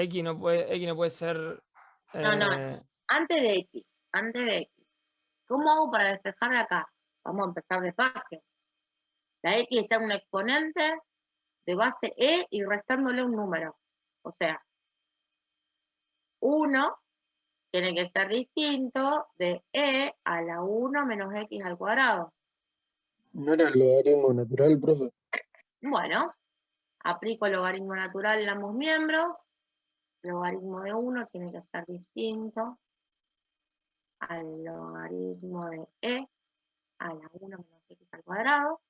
X no puede ser. No, no, antes de X, ¿Cómo hago para despejar de acá? Vamos a empezar despacio. La X está en un exponente de base E y restándole un número. O sea, 1 tiene que ser distinto de E a la 1 menos X al cuadrado. ¿No era el logaritmo natural, profe? Bueno, aplico el logaritmo natural en ambos miembros. El logaritmo de 1 tiene que ser distinto al logaritmo de E a la 1 menos X al cuadrado.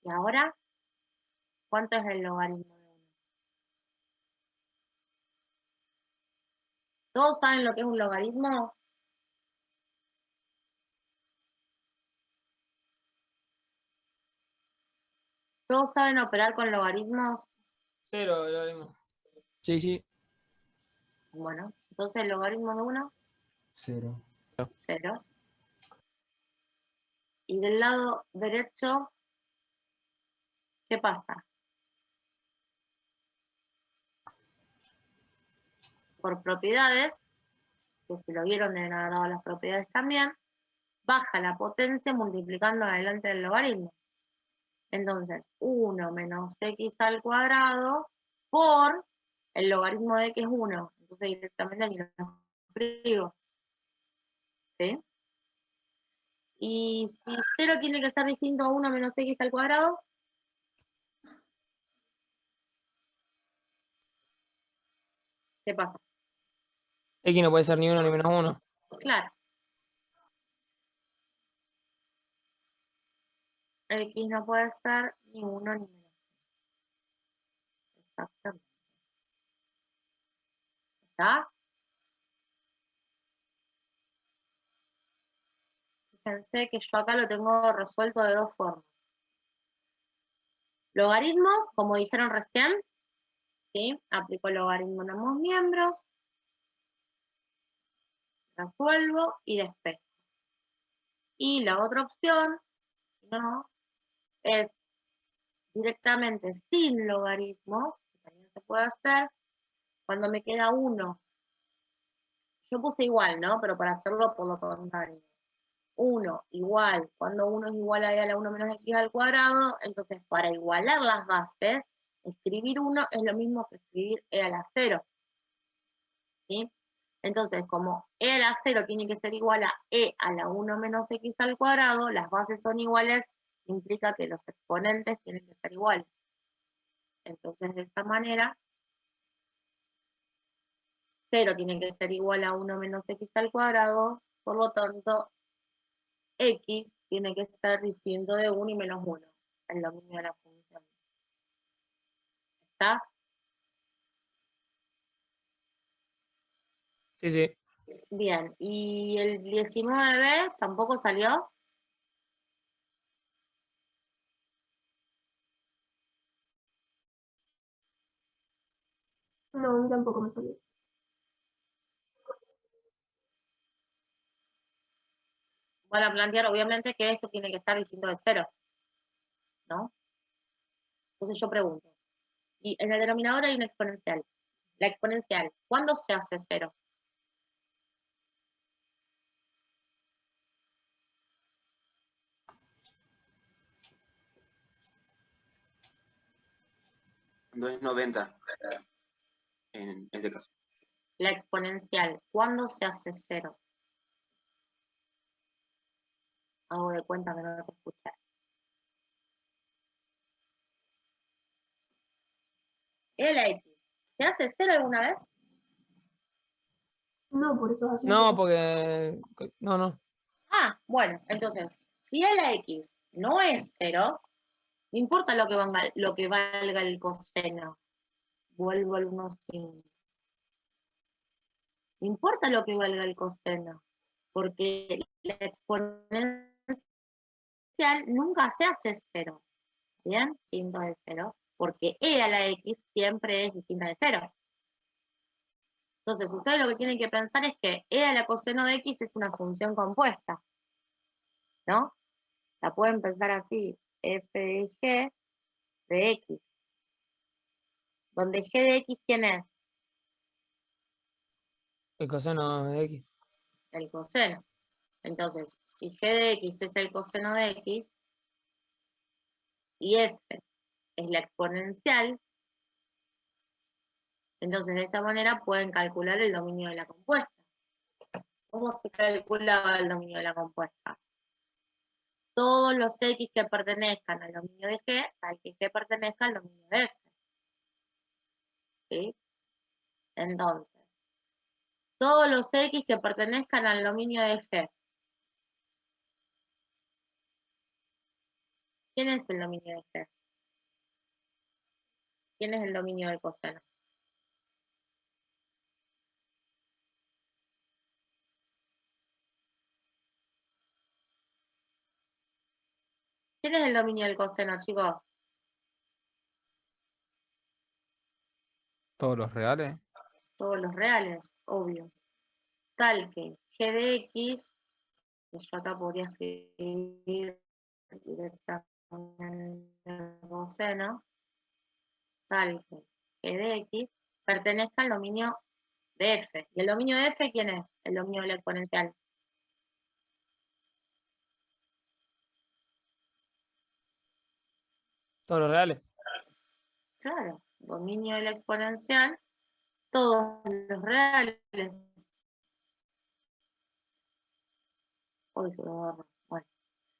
Y ahora, ¿cuánto es el logaritmo de 1? ¿Todos saben lo que es un logaritmo? ¿Todos saben operar con logaritmos? 0 el logaritmo. Sí, sí. Bueno, entonces el logaritmo de 1, 0. 0. Y del lado derecho, ¿qué pasa? Por propiedades, que si lo vieron deben haber dado las propiedades también, baja la potencia multiplicando adelante del logaritmo. Entonces, 1 menos X al cuadrado por el logaritmo de X es 1. Entonces directamente aquí lo escribo. ¿Sí? Y si 0 tiene que ser distinto a 1 menos X al cuadrado, ¿qué pasa? X no puede ser ni 1 ni menos 1. Claro. X no puede ser ni 1 ni menos 1. Exactamente. ¿Está? Fíjense que yo acá lo tengo resuelto de dos formas. Logaritmo, como dijeron recién, ¿sí? Aplico el logaritmo en ambos miembros, resuelvo y despejo. Y la otra opción, si no, es directamente sin logaritmos, que también se puede hacer, cuando me queda 1. Yo puse igual, ¿no? Pero para hacerlo por lo contrario. 1 igual, cuando 1 es igual a la 1 menos X al cuadrado, entonces para igualar las bases, escribir 1 es lo mismo que escribir E a la 0. ¿Sí? Entonces, como E a la 0 tiene que ser igual a E a la 1 menos X al cuadrado, las bases son iguales, implica que los exponentes tienen que ser iguales. Entonces, de esta manera, 0 tiene que ser igual a 1 menos X al cuadrado, por lo tanto, X tiene que ser distinto de 1 y menos 1, el dominio de la función. ¿Está? Sí, sí. Bien, ¿y el 19 tampoco salió? No, a mí tampoco me salió. Van a plantear, obviamente, que esto tiene que estar distinto de 0, ¿no? Entonces yo pregunto, y en el denominador hay una exponencial. La exponencial, ¿cuándo se hace 0? No es 90 en ese caso. La exponencial, ¿cuándo se hace 0? Hago de cuenta que no te escuché. ¿La X se hace 0 alguna vez? No, por eso es así. No, porque. No. Ah, bueno, entonces, si la X no es 0, no importa lo que valga el coseno. Vuelvo al 1,5. No importa lo que valga el coseno, porque la exponencial nunca se hace 0. ¿Bien? Distinto de 0. Porque E a la X siempre es distinta de 0. Entonces, ustedes lo que tienen que pensar es que E a la coseno de X es una función compuesta, ¿no? La pueden pensar así, f de g de X. Donde g de x, ¿quién es? El coseno de X. El coseno. Entonces, si g de x es el coseno de x y f es la exponencial, entonces de esta manera pueden calcular el dominio de la compuesta. ¿Cómo se calculaba el dominio de la compuesta? Todos los x que pertenezcan al dominio de g, al que g pertenezca al dominio de f. ¿Sí? Entonces, todos los x que pertenezcan al dominio de g. ¿Quién es el dominio de g? ¿Quién es el dominio del coseno? ¿Quién es el dominio del coseno, chicos? Todos los reales. Todos los reales, obvio. Tal que g de x, que yo acá podría escribir directamente el coseno, tal que g de x pertenezca al dominio de f. ¿Y el dominio de f quién es? El dominio de la exponencial. Todos los reales. Claro, dominio de la exponencial, todos los reales. Uy, se me borró. Bueno,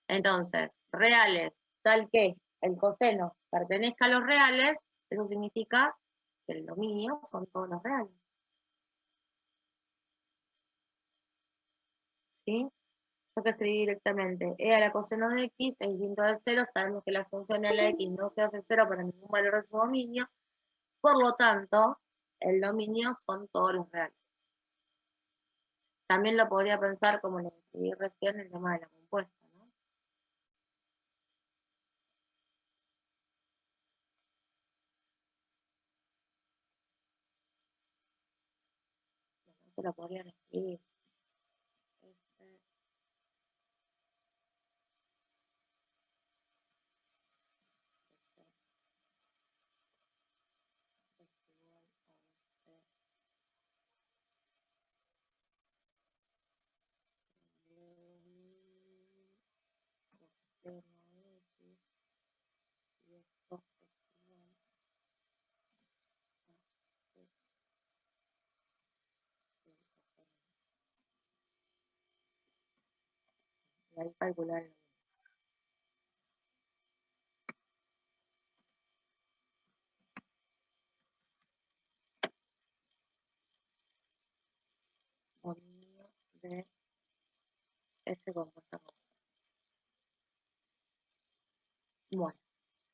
entonces, reales, tal que el coseno pertenezca a los reales, eso significa que el dominio son todos los reales. ¿Sí? Yo que escribí directamente, e a la coseno de x es distinto de 0, sabemos que la función de la x no se hace 0 para ningún valor de su dominio, por lo tanto, el dominio son todos los reales. También lo podría pensar como lo escribí recién el tema de la compuesta, ¿no? Se lo podrían escribir. Y ahí calcular el dominio de ese compuesto. Bueno,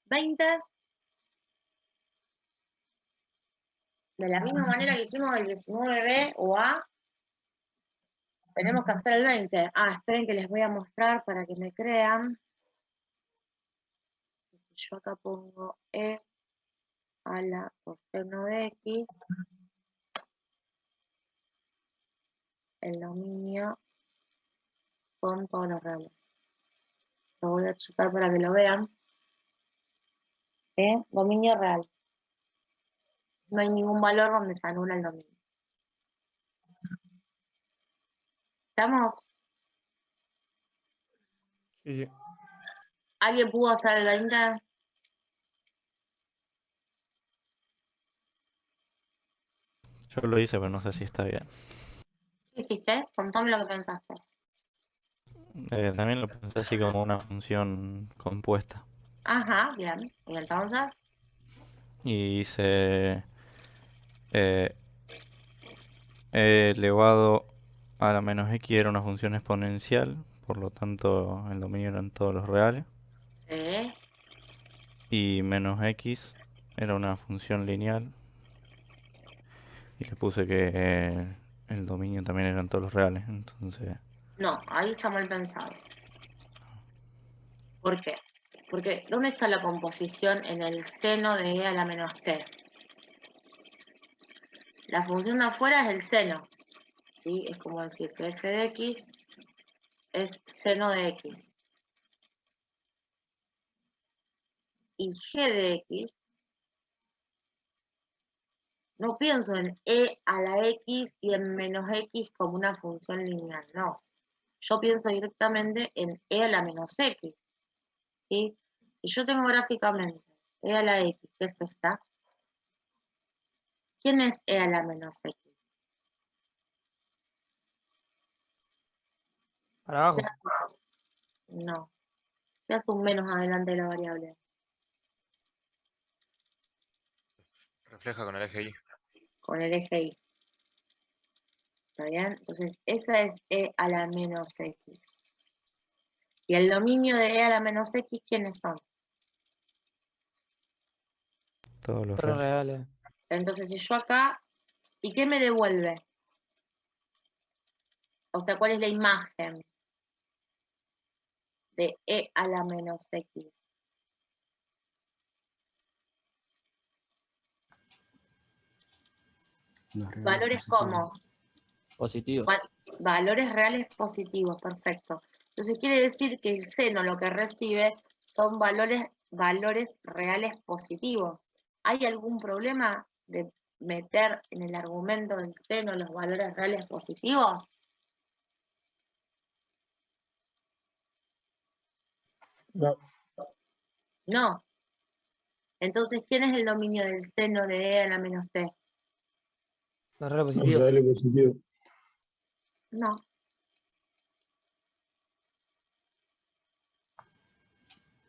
20. De la misma manera que hicimos el 19b o A, tenemos que hacer el 20. Ah, esperen que les voy a mostrar para que me crean. Yo acá pongo e a la coseno de x, el dominio son todos los reales. Lo voy a checar para que lo vean. Dominio real. No hay ningún valor donde se anula el dominio. ¿Estamos? Sí, sí. ¿Alguien pudo hacer el 20? Yo lo hice, pero no sé si está bien. ¿Qué hiciste? Contame lo que pensaste. También lo pensé así como una función compuesta. Ajá, bien. ¿Y entonces? Y hice e elevado a la menos x era una función exponencial, por lo tanto el dominio eran todos los reales. Sí. Y menos x era una función lineal. Y le puse que el dominio también eran todos los reales. Entonces, No, ahí está mal pensado. ¿Por qué? Porque ¿dónde está la composición en el seno de e a la menos t? La función de afuera es el seno. ¿Sí? Es como decir que f de x es seno de x. Y g de x No pienso en e a la x y en menos x como una función lineal, no. Yo pienso directamente en e a la menos x, ¿sí? Si yo tengo gráficamente e a la x, que es esta, ¿quién es e a la menos x? Para abajo. ¿Qué hace? No. ¿Qué hace un menos adelante de la variable? Refleja con el eje Y. Con el eje y. ¿Está bien? Entonces, esa es e a la menos x. Y el dominio de e a la menos x, ¿quiénes son? Todos los Pero reales. reales. Entonces, si yo acá, ¿y qué me devuelve? O sea, ¿cuál es la imagen de e a la menos x? Los reales Valores positivos. como Positivos. valores reales positivos, perfecto. Entonces quiere decir que el seno lo que recibe son valores reales positivos. ¿Hay algún problema de meter en el argumento del seno los valores reales positivos? No, No. Entonces, ¿quién es el dominio del seno de e a la menos t? Los reales los positivos. reales positivos. No.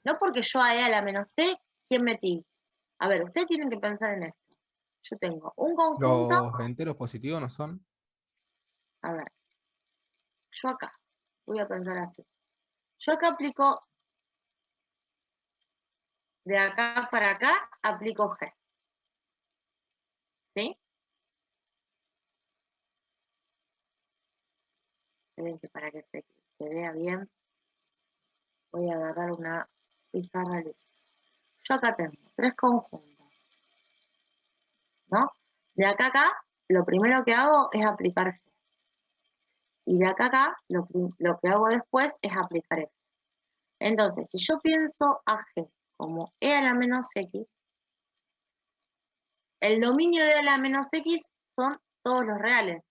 No porque yo a e a la menos t, ¿quién metí? A ver, ustedes tienen que pensar en esto. Yo tengo un conjunto, Los enteros positivos no son. a ver, yo acá, voy a pensar así. Yo acá aplico, de acá para acá, aplico G. ¿Sí? Esperen que para que se vea bien, voy a agarrar una pizarra lisa. Yo acá tengo 3 conjuntos, ¿no? De acá a acá, lo primero que hago es aplicar G. Y de acá a acá, lo que hago después es aplicar F. Entonces, si yo pienso a G como e a la menos x, el dominio de e a la menos x son todos los reales,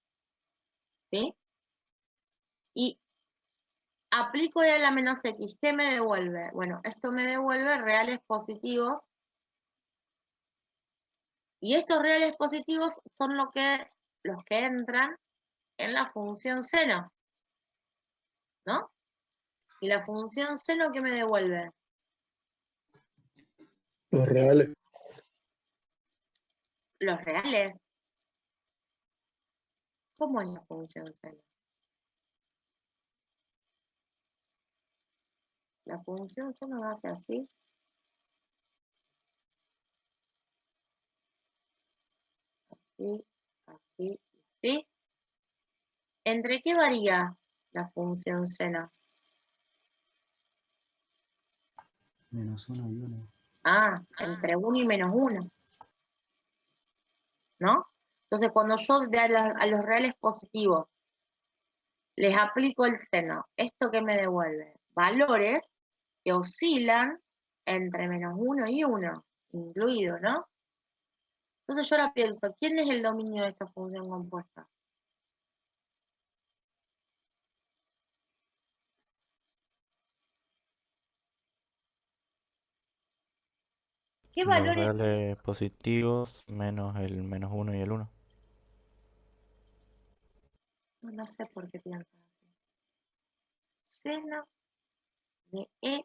¿sí? Y aplico e a la menos x, ¿qué me devuelve? Bueno, esto me devuelve reales positivos, y estos reales positivos son los que entran en la función seno, ¿no? Y la función seno, ¿qué me devuelve? Los reales. Los reales. ¿Cómo es la función seno? La función seno hace así. Así, así, así. ¿Entre qué varía la función seno? Menos 1 y 1. Ah, entre 1 y menos 1. ¿No? Entonces, cuando yo a los reales positivos les aplico el seno, ¿esto qué me devuelve? Valores que oscilan entre menos 1 y 1, incluido, ¿no? Entonces yo ahora pienso, ¿quién es el dominio de esta función compuesta? ¿Qué Los valores? reales positivos menos el menos 1 y el 1. No sé por qué pienso así. Seno de e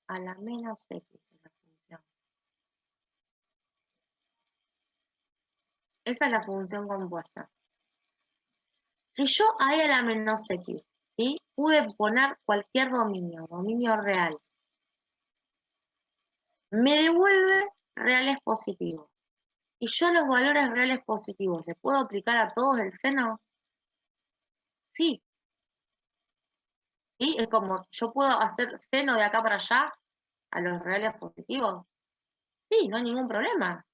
a la menos x es la función. Esa es la función compuesta. Si yo a e a la menos x, ¿sí? Pude poner cualquier dominio real. Me devuelve reales positivos. Y yo los valores reales positivos, ¿le puedo aplicar a todos el seno? Sí. ¿Sí? Es como, ¿yo puedo hacer seno de acá para allá a los reales positivos? Sí, no hay ningún problema.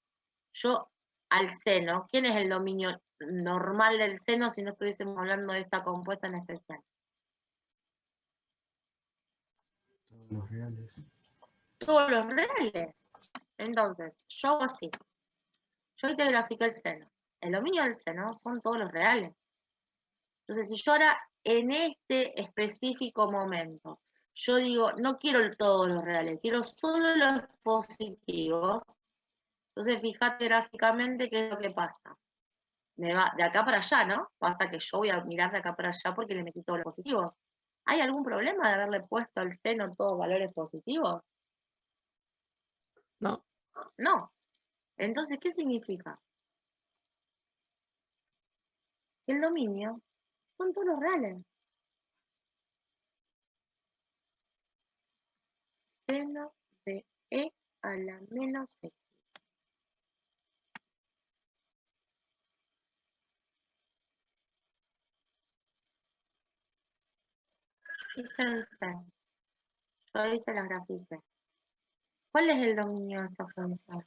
Yo al seno, ¿quién es el dominio normal del seno si no estuviésemos hablando de esta compuesta en especial? Todos los reales. Todos los reales. Entonces, yo hago así. Yo ahí te grafiqué el seno. El dominio del seno son todos los reales. Entonces, si yo ahora, en este específico momento, yo digo, no quiero todos los reales, quiero solo los positivos, entonces fíjate gráficamente qué es lo que pasa. Me va de acá para allá, ¿no? Pasa que yo voy a mirar de acá para allá porque le metí todos los positivos. ¿Hay algún problema de haberle puesto al seno todos valores positivos? No. No. Entonces, ¿qué significa? Que el dominio son todos los reales. Seno de e a la menos x. Fíjense, yo hice las grafiqué. ¿Cuál es el dominio de esta función?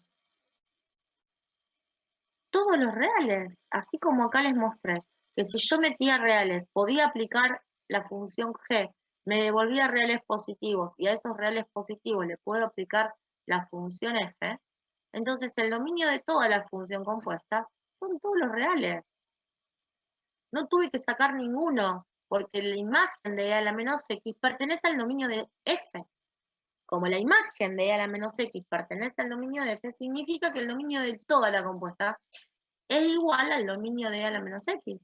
Todos los reales, así como acá les mostré, que si yo metía reales, podía aplicar la función g, me devolvía reales positivos, y a esos reales positivos le puedo aplicar la función f, entonces el dominio de toda la función compuesta son todos los reales. No tuve que sacar ninguno, porque la imagen de e a la menos x pertenece al dominio de f. Como la imagen de e a la menos x pertenece al dominio de f, significa que el dominio de toda la compuesta es igual al dominio de e a la menos x.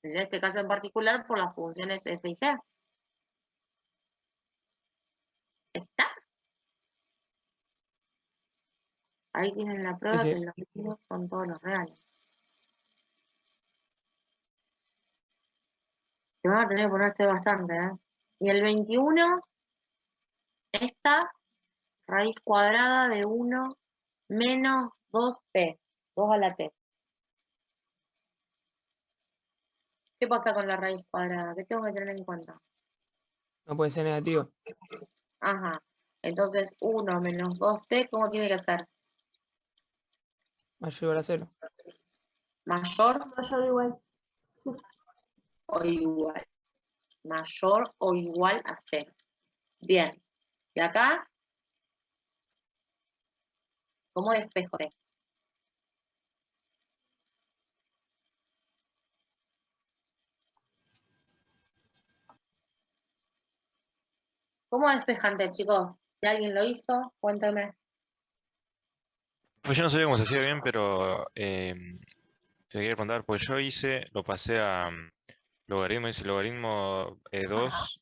En este caso en particular por las funciones f y g. ¿Está? Ahí tienen la prueba Sí, que sí. los dominios son todos los reales. Te van a tener que ponerte bastante, ¿eh? Y el 21, esta raíz cuadrada de 1 menos 2t, 2 a la t. ¿Qué pasa con la raíz cuadrada? ¿Qué tengo que tener en cuenta? No puede ser negativo. Ajá. Entonces, 1 menos 2t, ¿cómo tiene que ser? Mayor a 0. ¿Mayor Mayor o igual. Sí. o igual? Mayor o igual a 0. Bien. Y acá, ¿cómo despejo t? ¿Cómo despejan t, chicos? Si alguien lo hizo, cuéntame. Pues yo no sabía cómo se hacía bien, pero te quería contar, pues yo lo pasé a logaritmo, dice logaritmo 2,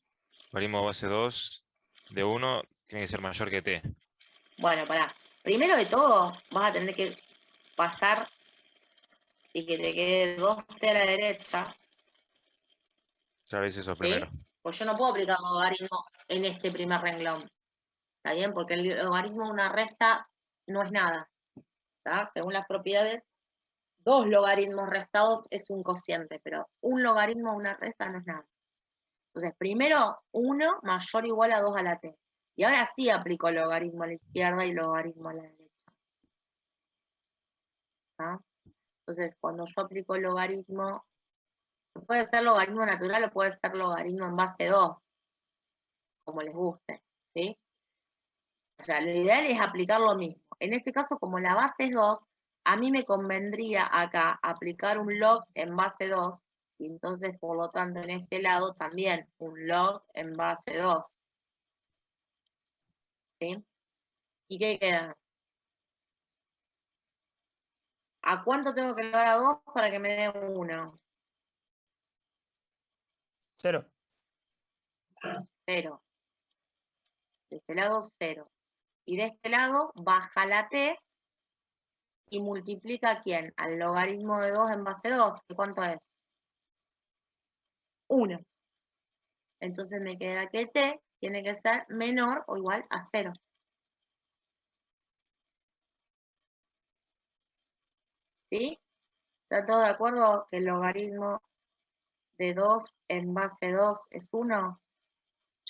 logaritmo base 2 de 1 tiene que ser mayor que t. Bueno, pará. Primero de todo, vas a tener que pasar y que te quede 2t a la derecha, Ya hice eso ¿sí? primero. Pues yo no puedo aplicar logaritmo en este primer renglón. ¿Está bien? Porque el logaritmo de una resta no es nada. ¿Está? Según las propiedades, 2 logaritmos restados es un cociente, pero un logaritmo de una resta no es nada. Entonces, primero 1 mayor o igual a 2 a la t. Y ahora sí aplico logaritmo a la izquierda y logaritmo a la derecha. ¿Está? Entonces, cuando yo aplico el logaritmo, puede ser logaritmo natural o puede ser logaritmo en base 2, como les guste, ¿sí? O sea, lo ideal es aplicar lo mismo. En este caso, como la base es 2, a mí me convendría acá aplicar un log en base 2, y entonces, por lo tanto, en este lado también un log en base 2. ¿Sí? ¿Y qué queda? ¿A cuánto tengo que elevar a 2 para que me dé 1? 0. 0. De este lado, 0. Y de este lado, baja la t y multiplica ¿a quién? Al logaritmo de 2 en base 2. ¿Cuánto es? 1. Entonces me queda que t tiene que ser menor o igual a 0. ¿Sí? ¿Está todo de acuerdo que el logaritmo de 2 en base 2 es 1?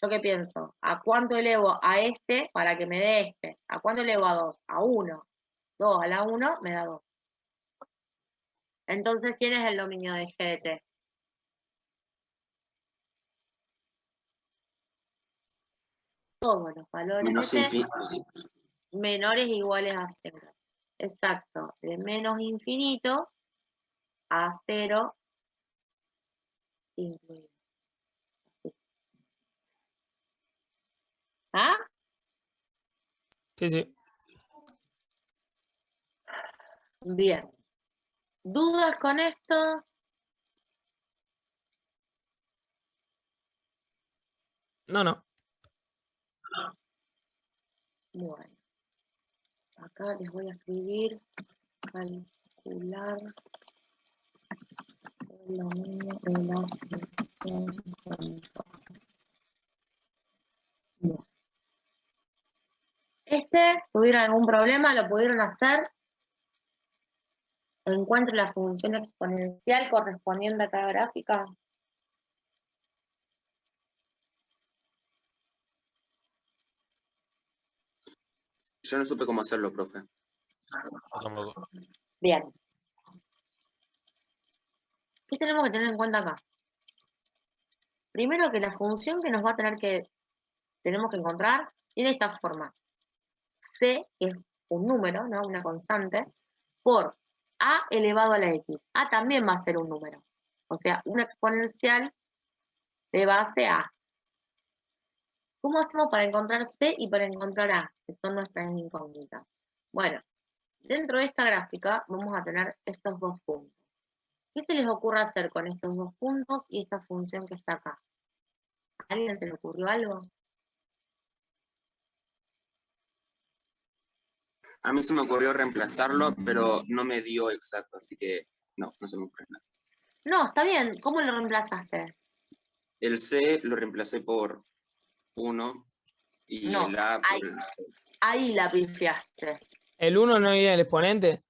¿Yo qué pienso? ¿A cuánto elevo a este para que me dé este? ¿A cuánto elevo a 2? A 1. 2 a la 1 me da 2. Entonces, ¿quién es el dominio de g de t? Todos los valores Menos de t infinito. menores o iguales a 0. exacto, de menos infinito a 0 incluido. ¿Ah? Sí, sí. Bien. ¿Dudas con esto? No, no. Bueno. Acá les voy a escribir calcular el dominio de la función cónica. Bien. ¿Tuvieron algún problema? ¿Lo pudieron hacer? Encuentro la función exponencial correspondiente a cada gráfica. Yo no supe cómo hacerlo, profe. Yo tampoco. Bien. ¿Qué tenemos que tener en cuenta acá? Primero que la función que nos va a tenemos que encontrar tiene esta forma. C, que es un número, ¿no? Una constante, por a elevado a la x. A también va a ser un número. O sea, una exponencial de base a. ¿Cómo hacemos para encontrar C y para encontrar A? Que son nuestras incógnitas. Bueno, dentro de esta gráfica vamos a tener estos dos puntos. ¿Qué se les ocurre hacer con estos dos puntos y esta función que está acá? ¿A alguien se le ocurrió algo? A mí se me ocurrió reemplazarlo, pero no me dio exacto, así que no se me ocurrió nada. No, está bien. ¿Cómo lo reemplazaste? El C lo reemplacé por 1 y No, el A por el... ahí la pifiaste. El 1 no iría el exponente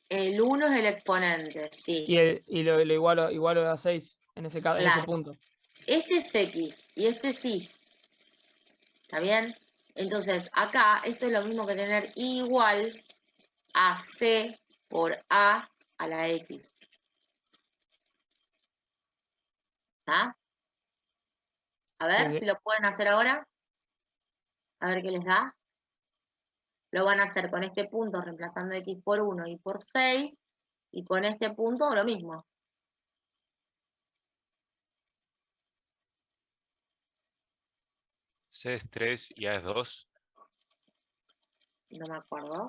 El 1 es el exponente, sí. y lo igualo a 6 en ese Claro. punto. Este es X y este sí. ¿Está bien? Entonces, acá, esto es lo mismo que tener igual a C por A la X. ¿Está? A ver Sí, sí. si lo pueden hacer ahora. A ver qué les da. Lo van a hacer con este punto reemplazando X por 1 y por 6. Y con este punto lo mismo. C es 3 y A es 2. No me acuerdo.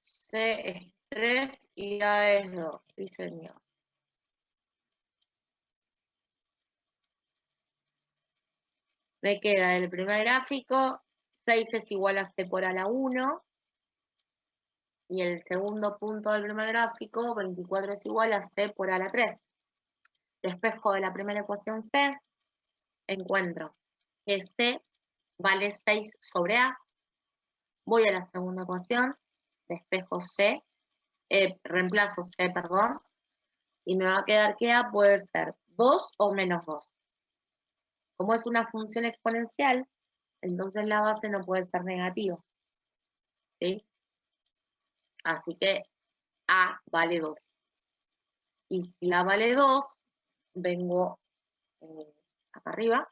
C es 3 y A es 2. Sí, señor. Me queda el primer gráfico, 6 es igual a C por A la 1. Y el segundo punto del primer gráfico, 24 es igual a C por A la 3. Despejo de la primera ecuación C, encuentro que C vale 6 sobre A. Voy a la segunda ecuación, despejo C, reemplazo C, perdón, y me va a quedar que A puede ser 2 o menos 2. Como es una función exponencial, entonces la base no puede ser negativa. ¿Sí? Así que A vale 2. Y si la vale 2, vengo acá arriba,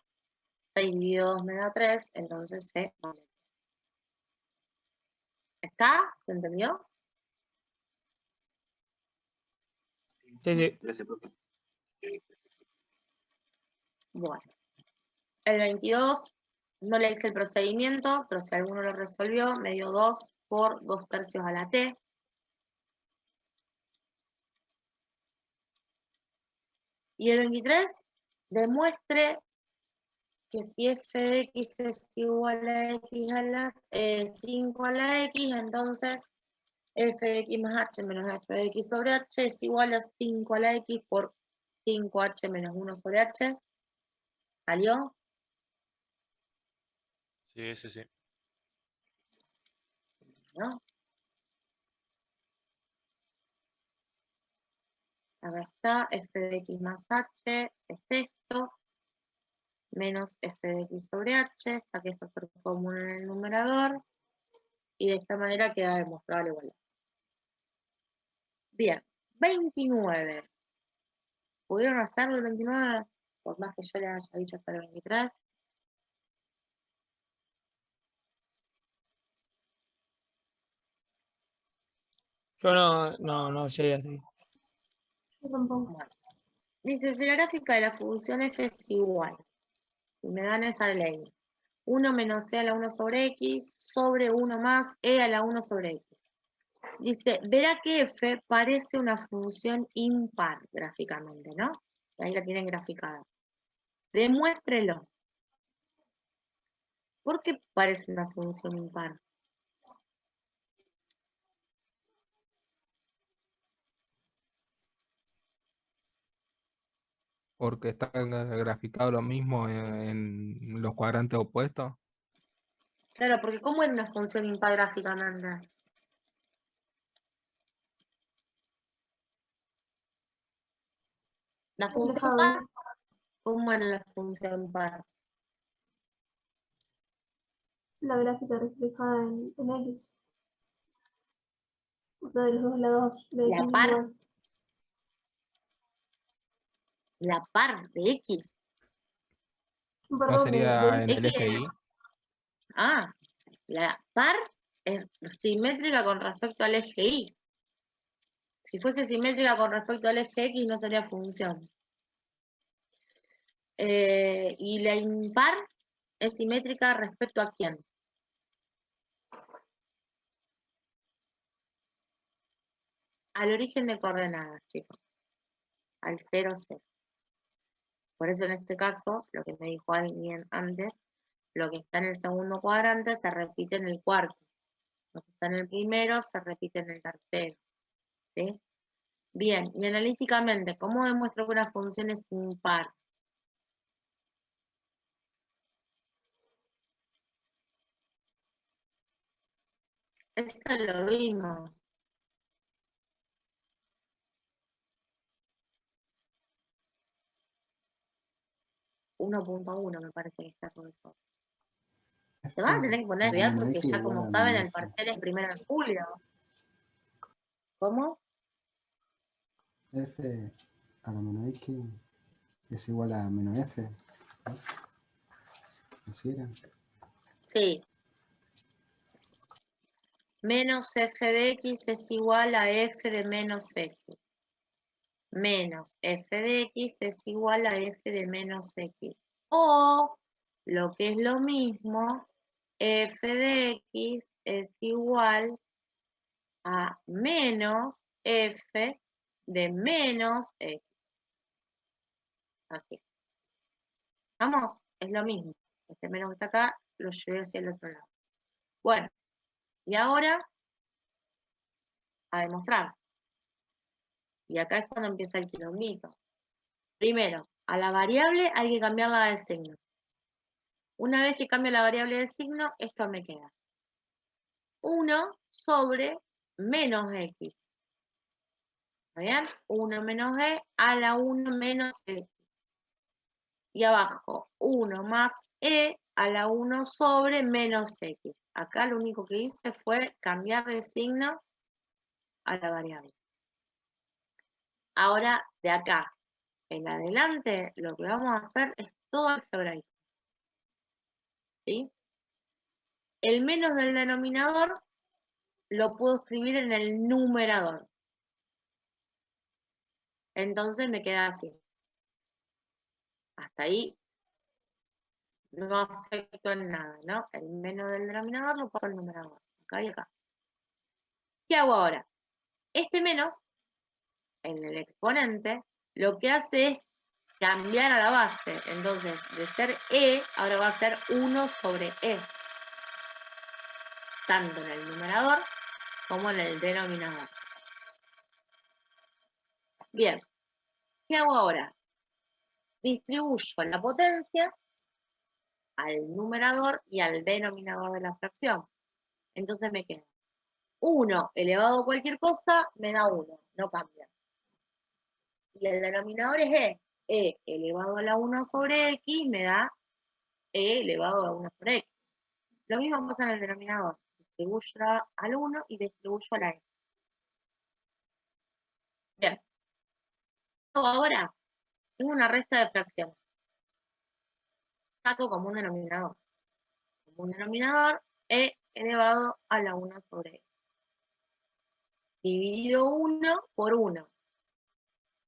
6 dividido 2 me da 3, entonces C vale 3. ¿Está? ¿Se entendió? Sí, sí. Gracias, profe. Bueno. El 22 no le hice el procedimiento, pero si alguno lo resolvió, me dio 2 por 2/3 a la t. Y el 23 demuestre que si f de x es igual a x a la 5 a la x, entonces f de x más h menos f de x sobre h es igual a 5 a la x por 5h menos 1 sobre h. ¿Salió? Sí, sí, sí. ¿No? Acá está, f de x más h es esto, menos f de x sobre h, saqué factor común en el numerador, y de esta manera queda demostrada la igualdad. Bien, 29. ¿Pudieron hacerlo el 29? Por más que yo le haya dicho hasta el 23. Yo no llegué así. Yo tampoco. Bueno. Dice, si la gráfica de la función f es igual, y me dan esa ley, 1 menos e a la 1 sobre x, sobre 1 más e a la 1 sobre x. Dice, verá que f parece una función impar gráficamente, ¿no? Ahí la tienen graficada. Demuéstrelo. ¿Por qué parece una función impar? Porque está graficado lo mismo en los cuadrantes opuestos. Claro, porque ¿cómo era una función impar gráficamente? La función par, Reflejado. ¿cómo era la función par? La gráfica reflejada en X. O sea, de los dos lados de La X par. igual. La par de x. ¿No Perdón, sería en Es el que, eje Y? ah, la par es simétrica con respecto al eje y. Si fuese simétrica con respecto al eje x, no sería función. Y la impar es simétrica respecto a quién. Al origen de coordenadas, chicos. Al 0, 0. Por eso en este caso, lo que me dijo alguien antes, lo que está en el segundo cuadrante se repite en el cuarto. Lo que está en el primero se repite en el tercero. ¿Sí? Bien, y analíticamente, ¿cómo demuestro que una función es impar? Eso lo vimos. .1 me parece que está con eso. Se van a tener que poner a a la estudiar menos porque X ya igual como a la saben menos el F. parcial es 1 de julio. ¿Cómo? F a la menos X es igual a menos F. ¿No? Así era. Sí. Menos f de x es igual a f de menos x. Menos f de x es igual a f de menos x. O, lo que es lo mismo, f de x es igual a menos f de menos x. Así. ¿Vamos? Es lo mismo. Este menos que está acá lo llevé hacia el otro lado. Bueno, y ahora a demostrar. Y acá es cuando empieza el quilombito. Primero, a la variable hay que cambiarla de signo. Una vez que cambio la variable de signo, esto me queda 1 sobre menos x. ¿Está bien? 1 menos e a la 1 menos x. Y abajo, 1 más e a la 1 sobre menos x. Acá lo único que hice fue cambiar de signo a la variable. Ahora, de acá en adelante, lo que vamos a hacer es todo algebraico. ¿Sí? El menos del denominador lo puedo escribir en el numerador. Entonces me queda así. Hasta ahí no afecto en nada, ¿no? El menos del denominador lo paso al numerador. Acá y acá. ¿Qué hago ahora? Este menos, en el exponente, lo que hace es cambiar a la base. Entonces, de ser e, ahora va a ser 1 sobre e. Tanto en el numerador como en el denominador. Bien. ¿Qué hago ahora? Distribuyo la potencia al numerador y al denominador de la fracción. Entonces me queda 1 elevado a cualquier cosa, me da 1, no cambia. Y el denominador es e elevado a la 1 sobre x me da e elevado a 1 sobre x. Lo mismo pasa en el denominador. Distribuyo al 1 y distribuyo a la x. Bien. Ahora tengo una resta de fracciones. Saco como un denominador. Como un denominador, e elevado a la 1 sobre x. dividido 1 por 1.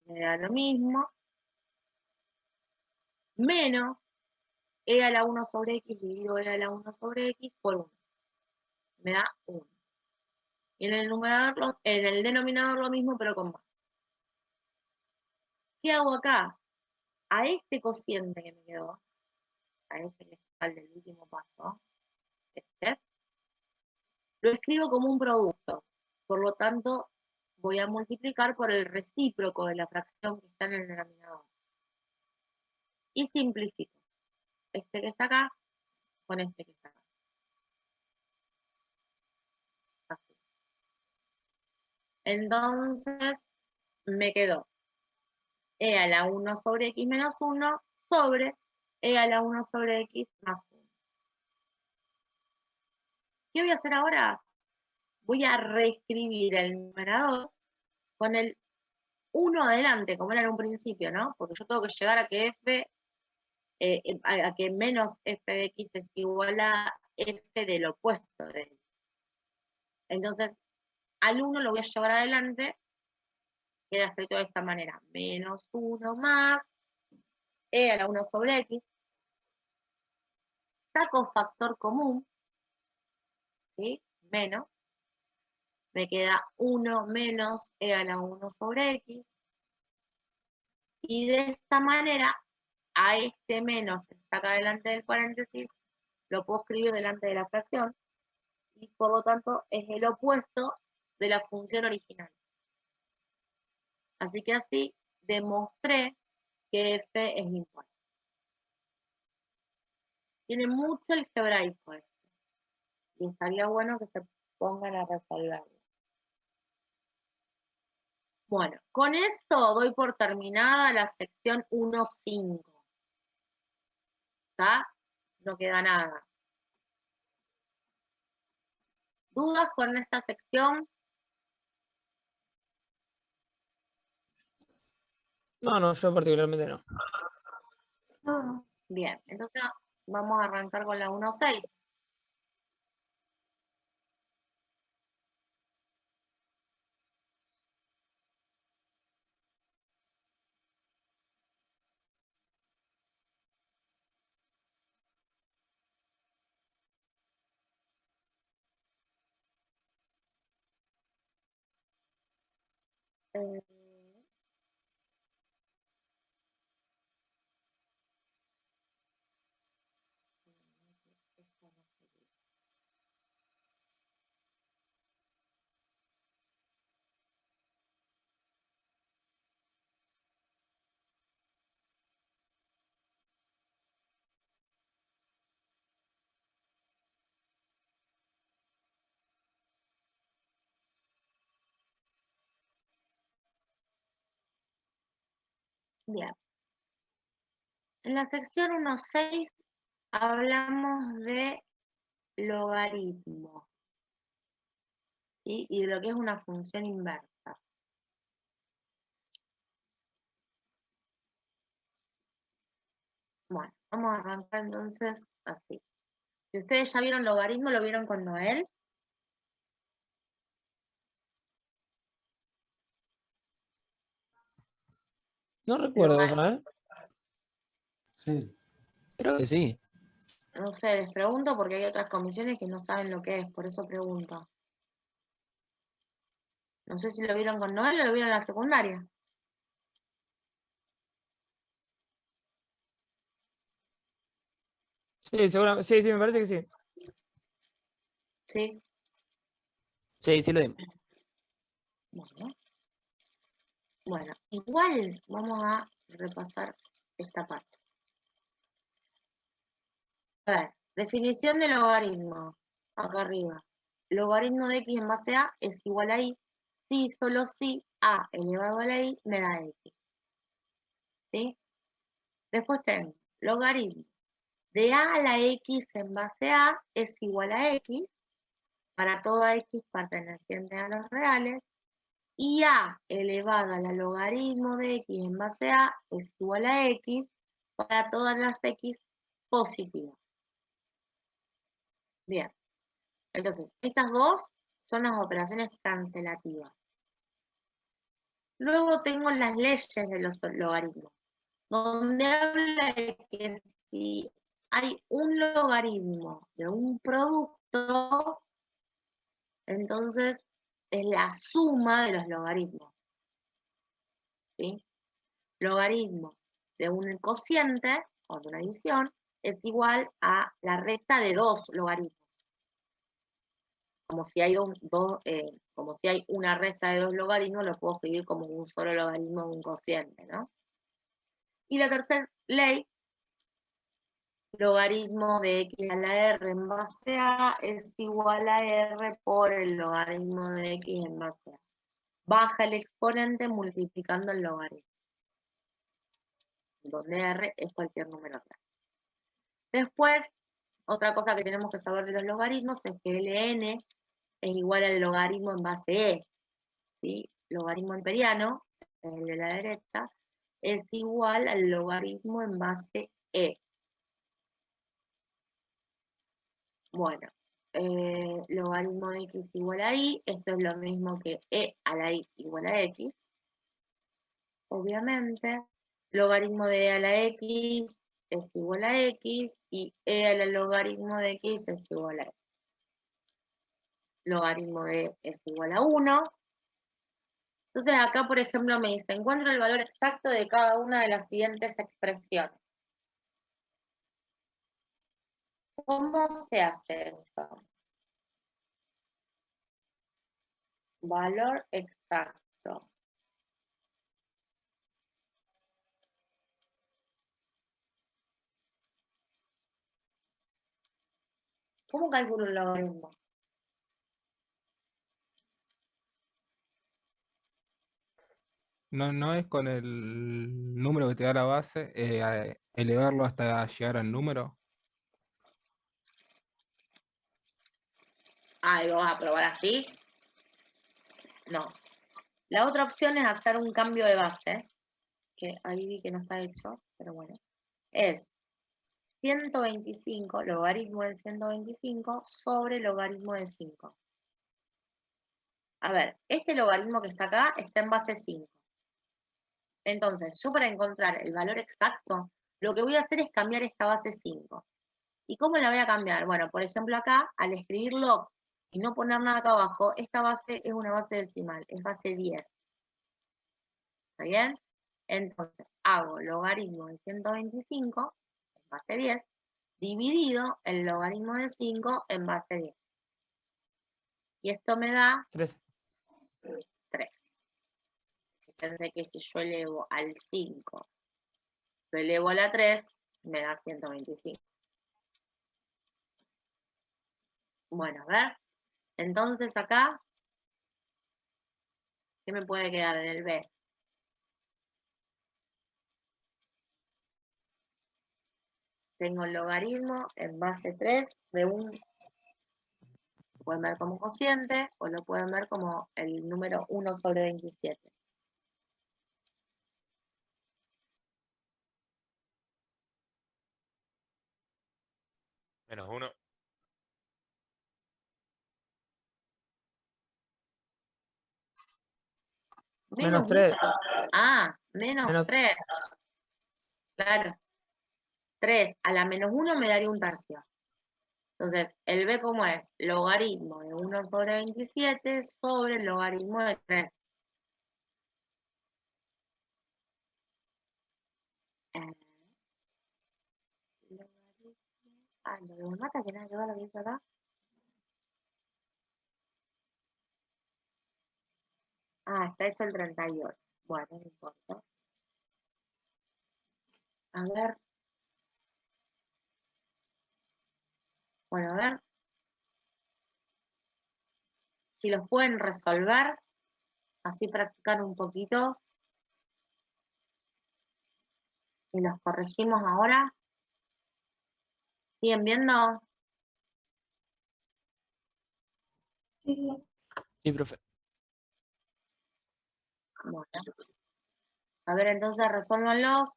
Me da lo mismo. Menos e a la 1 sobre x dividido e a la 1 sobre x por 1. Me da 1. Y en el denominador lo mismo, pero con más. ¿Qué hago acá? A este cociente que me quedó, a este que está el del último paso, lo escribo como un producto. Por lo tanto, voy a multiplicar por el recíproco de la fracción que está en el denominador. Y simplifico. Este que está acá con este que está acá. Así. Entonces, me quedó e a la 1 sobre x menos 1 sobre e a la 1 sobre x más 1. ¿Qué voy a hacer ahora? Voy a reescribir el numerador con el 1 adelante, como era en un principio, ¿no? Porque yo tengo que llegar a que f, a que menos f de x es igual a f del opuesto de x. Entonces, al 1 lo voy a llevar adelante, queda escrito de esta manera, menos 1 más e a la 1 sobre x, saco factor común, ¿sí? Menos, me queda 1 menos e a la 1 sobre x, y de esta manera, a este menos que está acá delante del paréntesis, lo puedo escribir delante de la fracción, y por lo tanto es el opuesto de la función original. Así que así demostré que f es impar. Tiene mucho algebraico esto, y estaría bueno que se pongan a resolverlo. Bueno, con esto doy por terminada la sección 1.5. ¿Está? No queda nada. ¿Dudas con esta sección? No, yo particularmente no. No, Bien, entonces vamos a arrancar con la 1.6. Bien. En la sección 1.6 hablamos de logaritmo, ¿sí? Y de lo que es una función inversa. Bueno, vamos a arrancar entonces así. Si ustedes ya vieron logaritmo, ¿lo vieron con Noel? No recuerdo, ¿sabes? Sí. Creo que sí. No sé, les pregunto porque hay otras comisiones que no saben lo que es, por eso pregunto. No sé si lo vieron con Noel o lo vieron en la secundaria. Sí, seguramente. Sí, me parece que sí. Sí. Sí, lo dimos. Bueno, igual vamos a repasar esta parte. A ver, definición de logaritmo. Acá arriba. Logaritmo de x en base a es igual a y. Si, solo si a elevado a la y me da x. ¿Sí? Después tengo logaritmo de a la x en base a es igual a x para toda x perteneciente a los reales, y a elevado a la logaritmo de x en base a es igual a x para todas las x positivas. Bien, entonces estas dos son las operaciones cancelativas. Luego tengo las leyes de los logaritmos, donde habla de que si hay un logaritmo de un producto, entonces es la suma de los logaritmos. ¿Sí? Logaritmo de un cociente o de una división es igual a la resta de dos logaritmos. Como si hay como si hay una resta de dos logaritmos, lo puedo escribir como un solo logaritmo de un cociente, ¿no? Y la tercera ley, logaritmo de x a la r en base a es igual a r por el logaritmo de x en base a. Baja el exponente multiplicando el logaritmo, donde r es cualquier número real. Después, otra cosa que tenemos que saber de los logaritmos es que ln es igual al logaritmo en base e. ¿Sí? Logaritmo imperiano, el de la derecha, es igual al logaritmo en base e. Bueno, logaritmo de x igual a y, esto es lo mismo que e a la y igual a x. Obviamente, logaritmo de e a la x es igual a x y e al logaritmo de x es igual a x. Logaritmo de e es igual a 1. Entonces acá, por ejemplo, me dice, encuentro el valor exacto de cada una de las siguientes expresiones. ¿Cómo se hace eso? Valor exacto. ¿Cómo calculo un logaritmo? No es con el número que te da la base, elevarlo hasta llegar al número. Ah, ¿y lo vas a probar así? No. La otra opción es hacer un cambio de base, que ahí vi que no está hecho, pero bueno. Es 125, logaritmo de 125 sobre logaritmo de 5. A ver, este logaritmo que está acá está en base 5. Entonces, yo para encontrar el valor exacto, lo que voy a hacer es cambiar esta base 5. ¿Y cómo la voy a cambiar? Bueno, por ejemplo acá, al escribir log y no poner nada acá abajo, esta base es una base decimal, es base 10. ¿Está bien? Entonces, hago logaritmo de 125 en base 10, dividido el logaritmo de 5 en base 10. Y esto me da 3. 3. Fíjense que si yo elevo al 5, lo elevo a la 3, me da 125. Bueno, a ver. Entonces acá, ¿qué me puede quedar en el B? Tengo el logaritmo en base 3 de un, lo pueden ver como cociente o lo pueden ver como el número 1 sobre 27. Menos 1. Menos 3. Ah, menos Menos 3. Claro. 3 a la menos 1 me daría un tercio. Entonces, el B, ¿cómo es? Logaritmo de 1 sobre 27 sobre el logaritmo de 3. Lo de mata que nada que ver lo que dice acá. Ah, está hecho el 38. Bueno, no importa. A ver. Bueno, a ver. Si los pueden resolver, así practicar un poquito. Y los corregimos ahora. ¿Siguen viendo? Sí, sí. Sí, profe. Bueno. A ver, entonces resuélvanlos.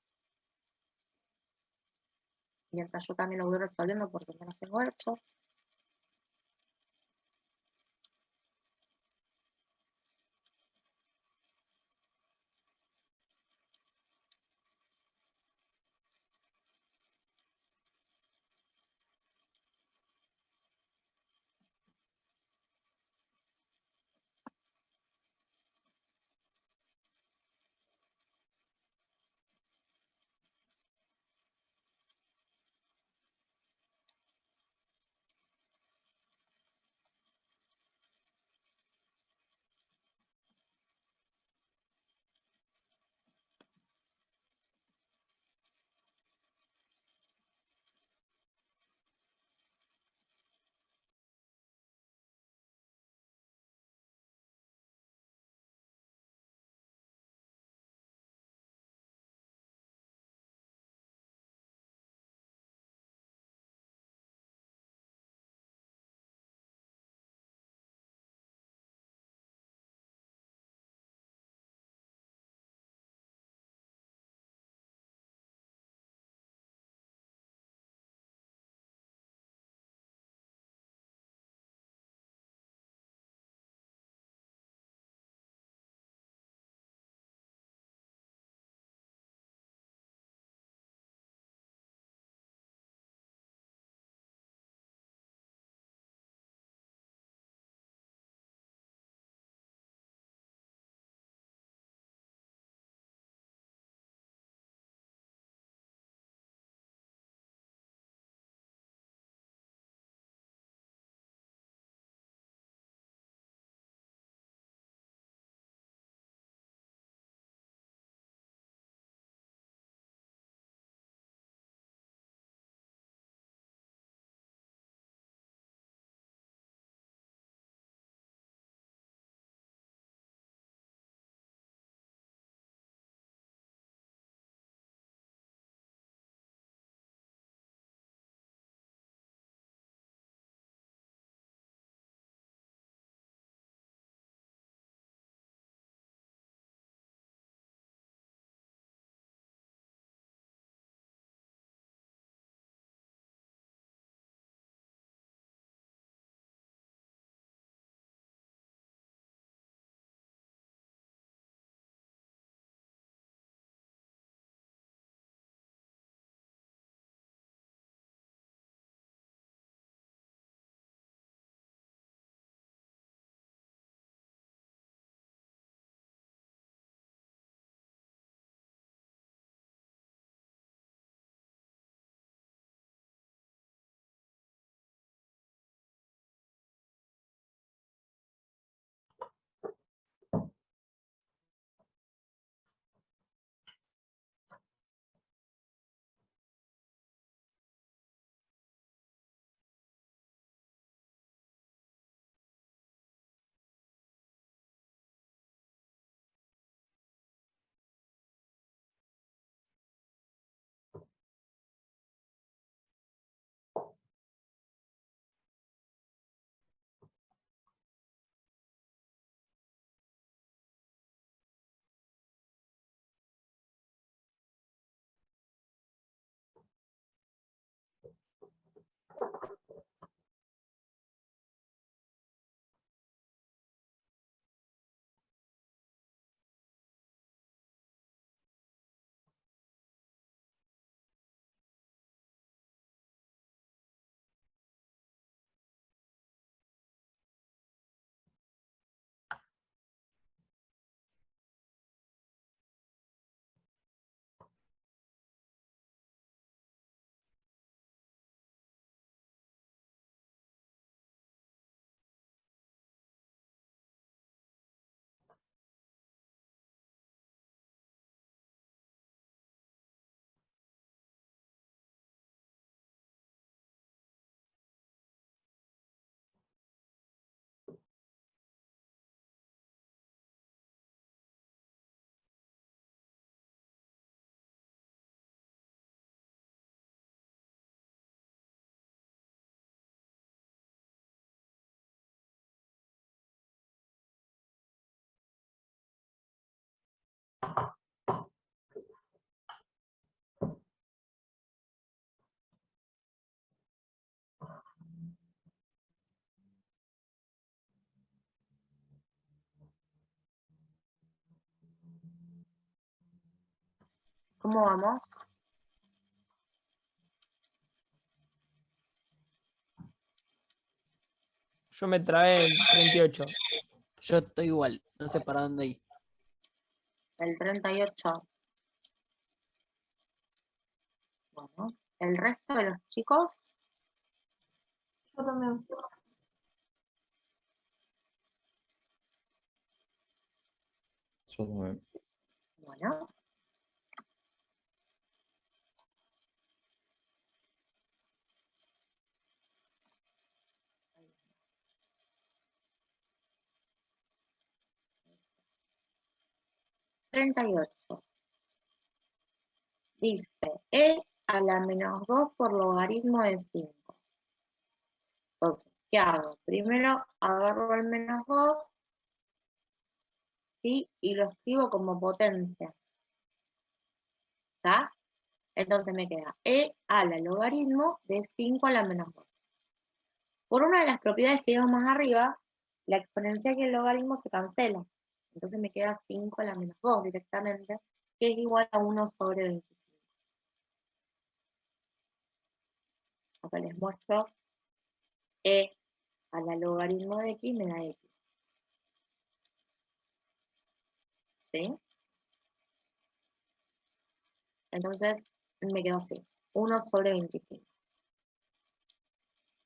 Mientras yo también lo voy resolviendo porque no los tengo hechos. ¿Cómo vamos? Yo me trae el 38. Yo estoy igual, no sé para dónde ir. El 38. Bueno, el resto de los chicos, Yo también. Yo también. bueno. $38. Dice, e a la menos 2 por logaritmo de 5. Entonces, ¿qué hago? Primero agarro el menos 2, ¿sí? Y lo escribo como potencia. ¿Está? Entonces me queda e a la logaritmo de 5 a la menos 2. Por una de las propiedades que vimos más arriba, la exponencial y el logaritmo se cancelan. Entonces me queda 5 a la menos 2 directamente, que es igual a 1 sobre 25. Acá les muestro e a la logaritmo de x me da x. ¿Sí? Entonces me quedó así, 1 sobre 25.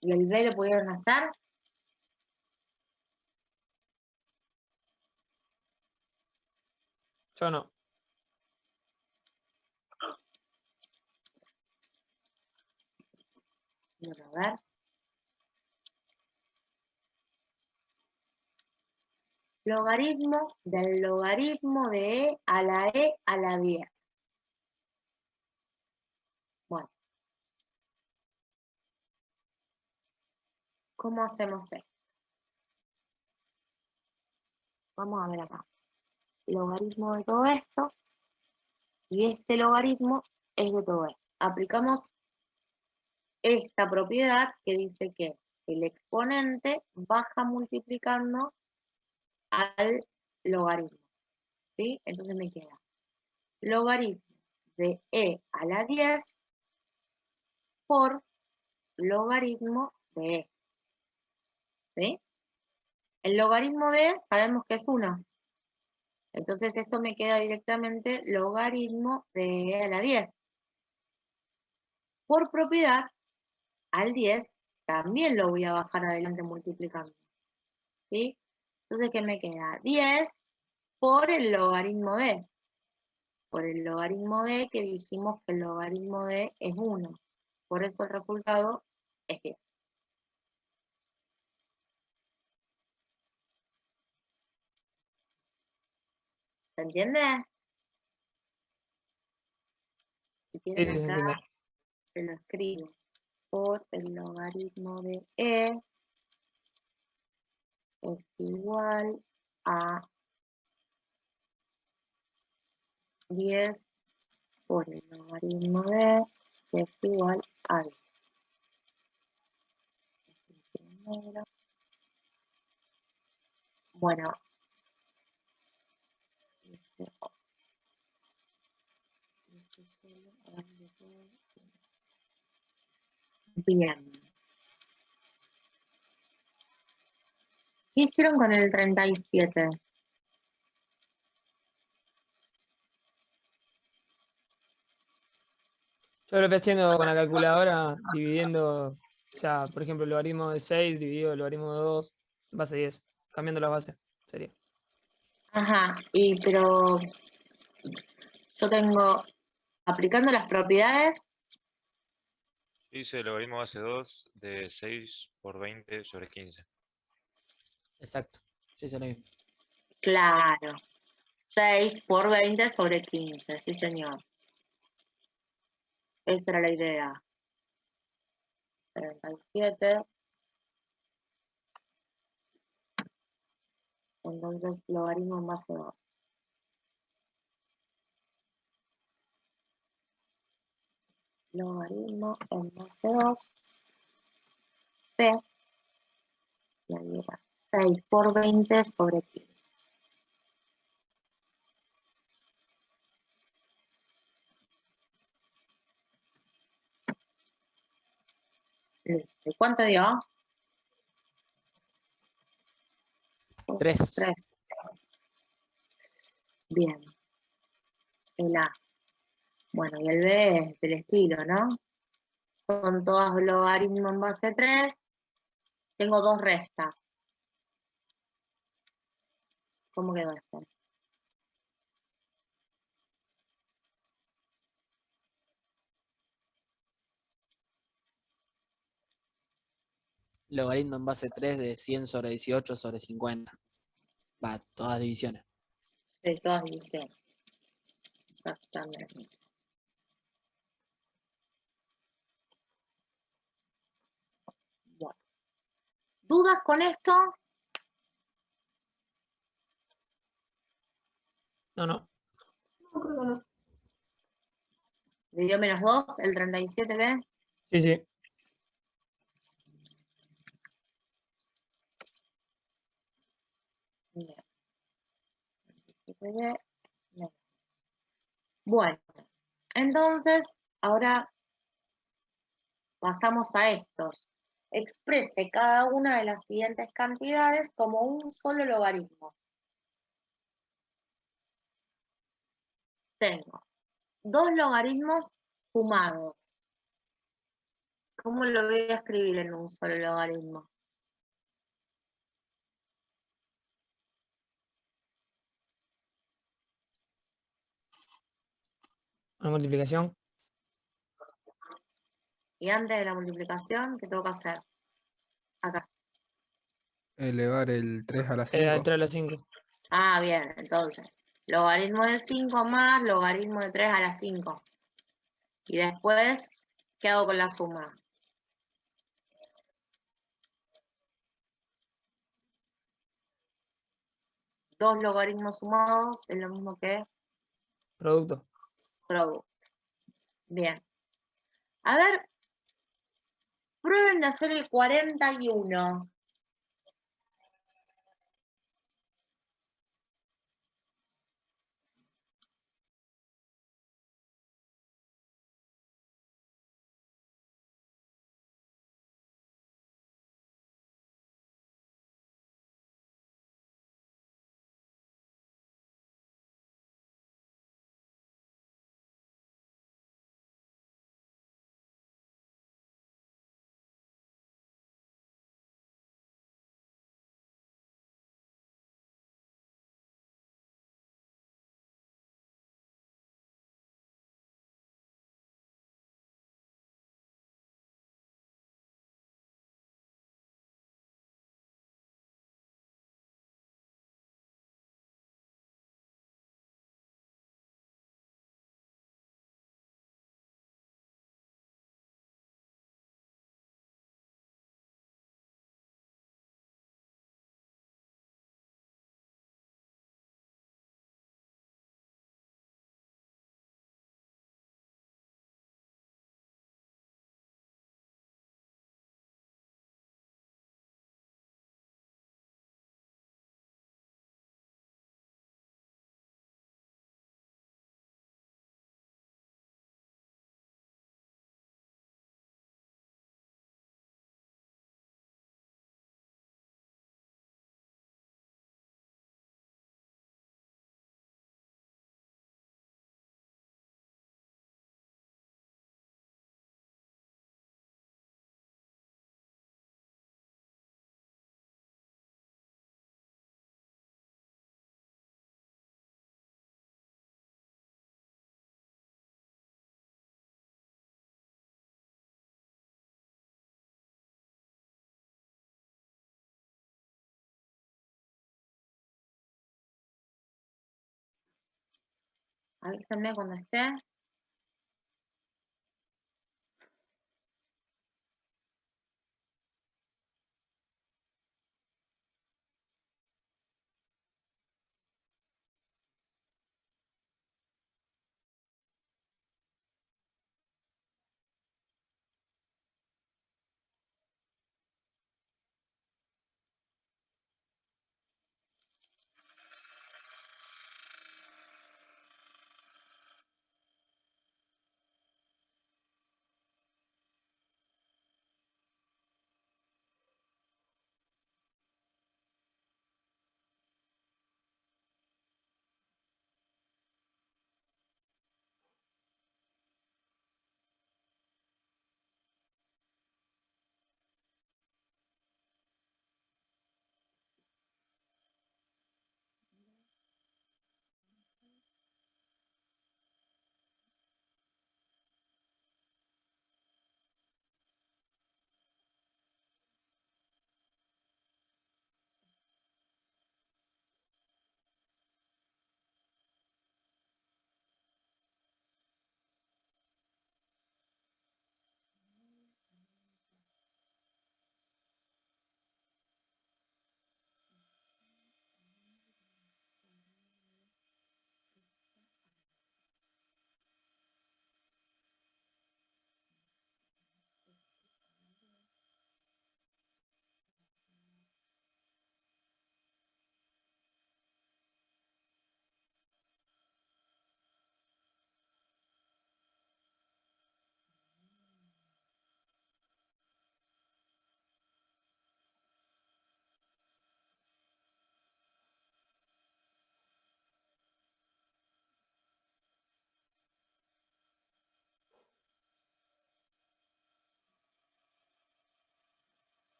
¿Y el b lo pudieron hacer? Yo no. Bueno, a ver. Logaritmo del logaritmo de e a la 10. Bueno. ¿Cómo hacemos esto? Vamos a ver acá. Logaritmo de todo esto. Y este logaritmo es de todo esto. Aplicamos esta propiedad que dice que el exponente baja multiplicando al logaritmo. ¿Sí? Entonces me queda logaritmo de e a la 10 por logaritmo de e. ¿Sí? El logaritmo de e sabemos que es 1. Entonces esto me queda directamente logaritmo de e a la 10. Por propiedad, al 10 también lo voy a bajar adelante multiplicando. ¿Sí? Entonces, ¿qué me queda? 10 por el logaritmo de. Por el logaritmo de que dijimos que el logaritmo de es 1. Por eso el resultado es 10. ¿Se entiende? Si Sí, quieren sí, se acá, entiende. se lo escribo. Por el logaritmo de e es igual a 10 por el logaritmo de que es igual a 10. Bueno, bien. ¿Qué hicieron con el 37? Yo lo estoy haciendo con la calculadora, dividiendo, o sea, por ejemplo, el logaritmo de 6 dividido el logaritmo de 2, base 10, cambiando la base, sería. Ajá, pero yo tengo, aplicando las propiedades, Yo hice el logaritmo base 2 de 6 por 20 sobre 15. Exacto. Sí, se lo mismo. claro, 6 por 20 sobre 15, sí señor. Esa era la idea. 37. Entonces, logaritmo en base 2. Logaritmo en base 2 de, y ahí era 6 por 20 sobre 15. Listo. ¿Y cuánto dio? 3. 3. Bien. El A. Bueno, y el B es del estilo, ¿no? Son todos logaritmos en base 3. Tengo 2 restas. ¿Cómo quedó esto? Logaritmo en base 3 de 100 sobre 18 sobre 50. Va, todas divisiones. Sí, todas divisiones. Exactamente. Bueno. ¿Dudas con esto? No, no. No, creo que no. Le dio -2, el 37B. Sí, sí. Bien. 37B. Bien. Bueno, entonces, ahora pasamos a estos. Exprese cada una de las siguientes cantidades como un solo logaritmo. Tengo 2 logaritmos sumados. ¿Cómo lo voy a escribir en un solo logaritmo? Una multiplicación. Y antes de la multiplicación, ¿qué tengo que hacer? Acá. Elevar el 3 a la El 5. 3 a la 5. Ah, bien, entonces. Logaritmo de 5 más logaritmo de 3 a la 5. Y después, ¿qué hago con la suma? Dos logaritmos sumados es lo mismo que Producto. producto. Bien. A ver, prueben de hacer el 41. Avísenme cuando esté.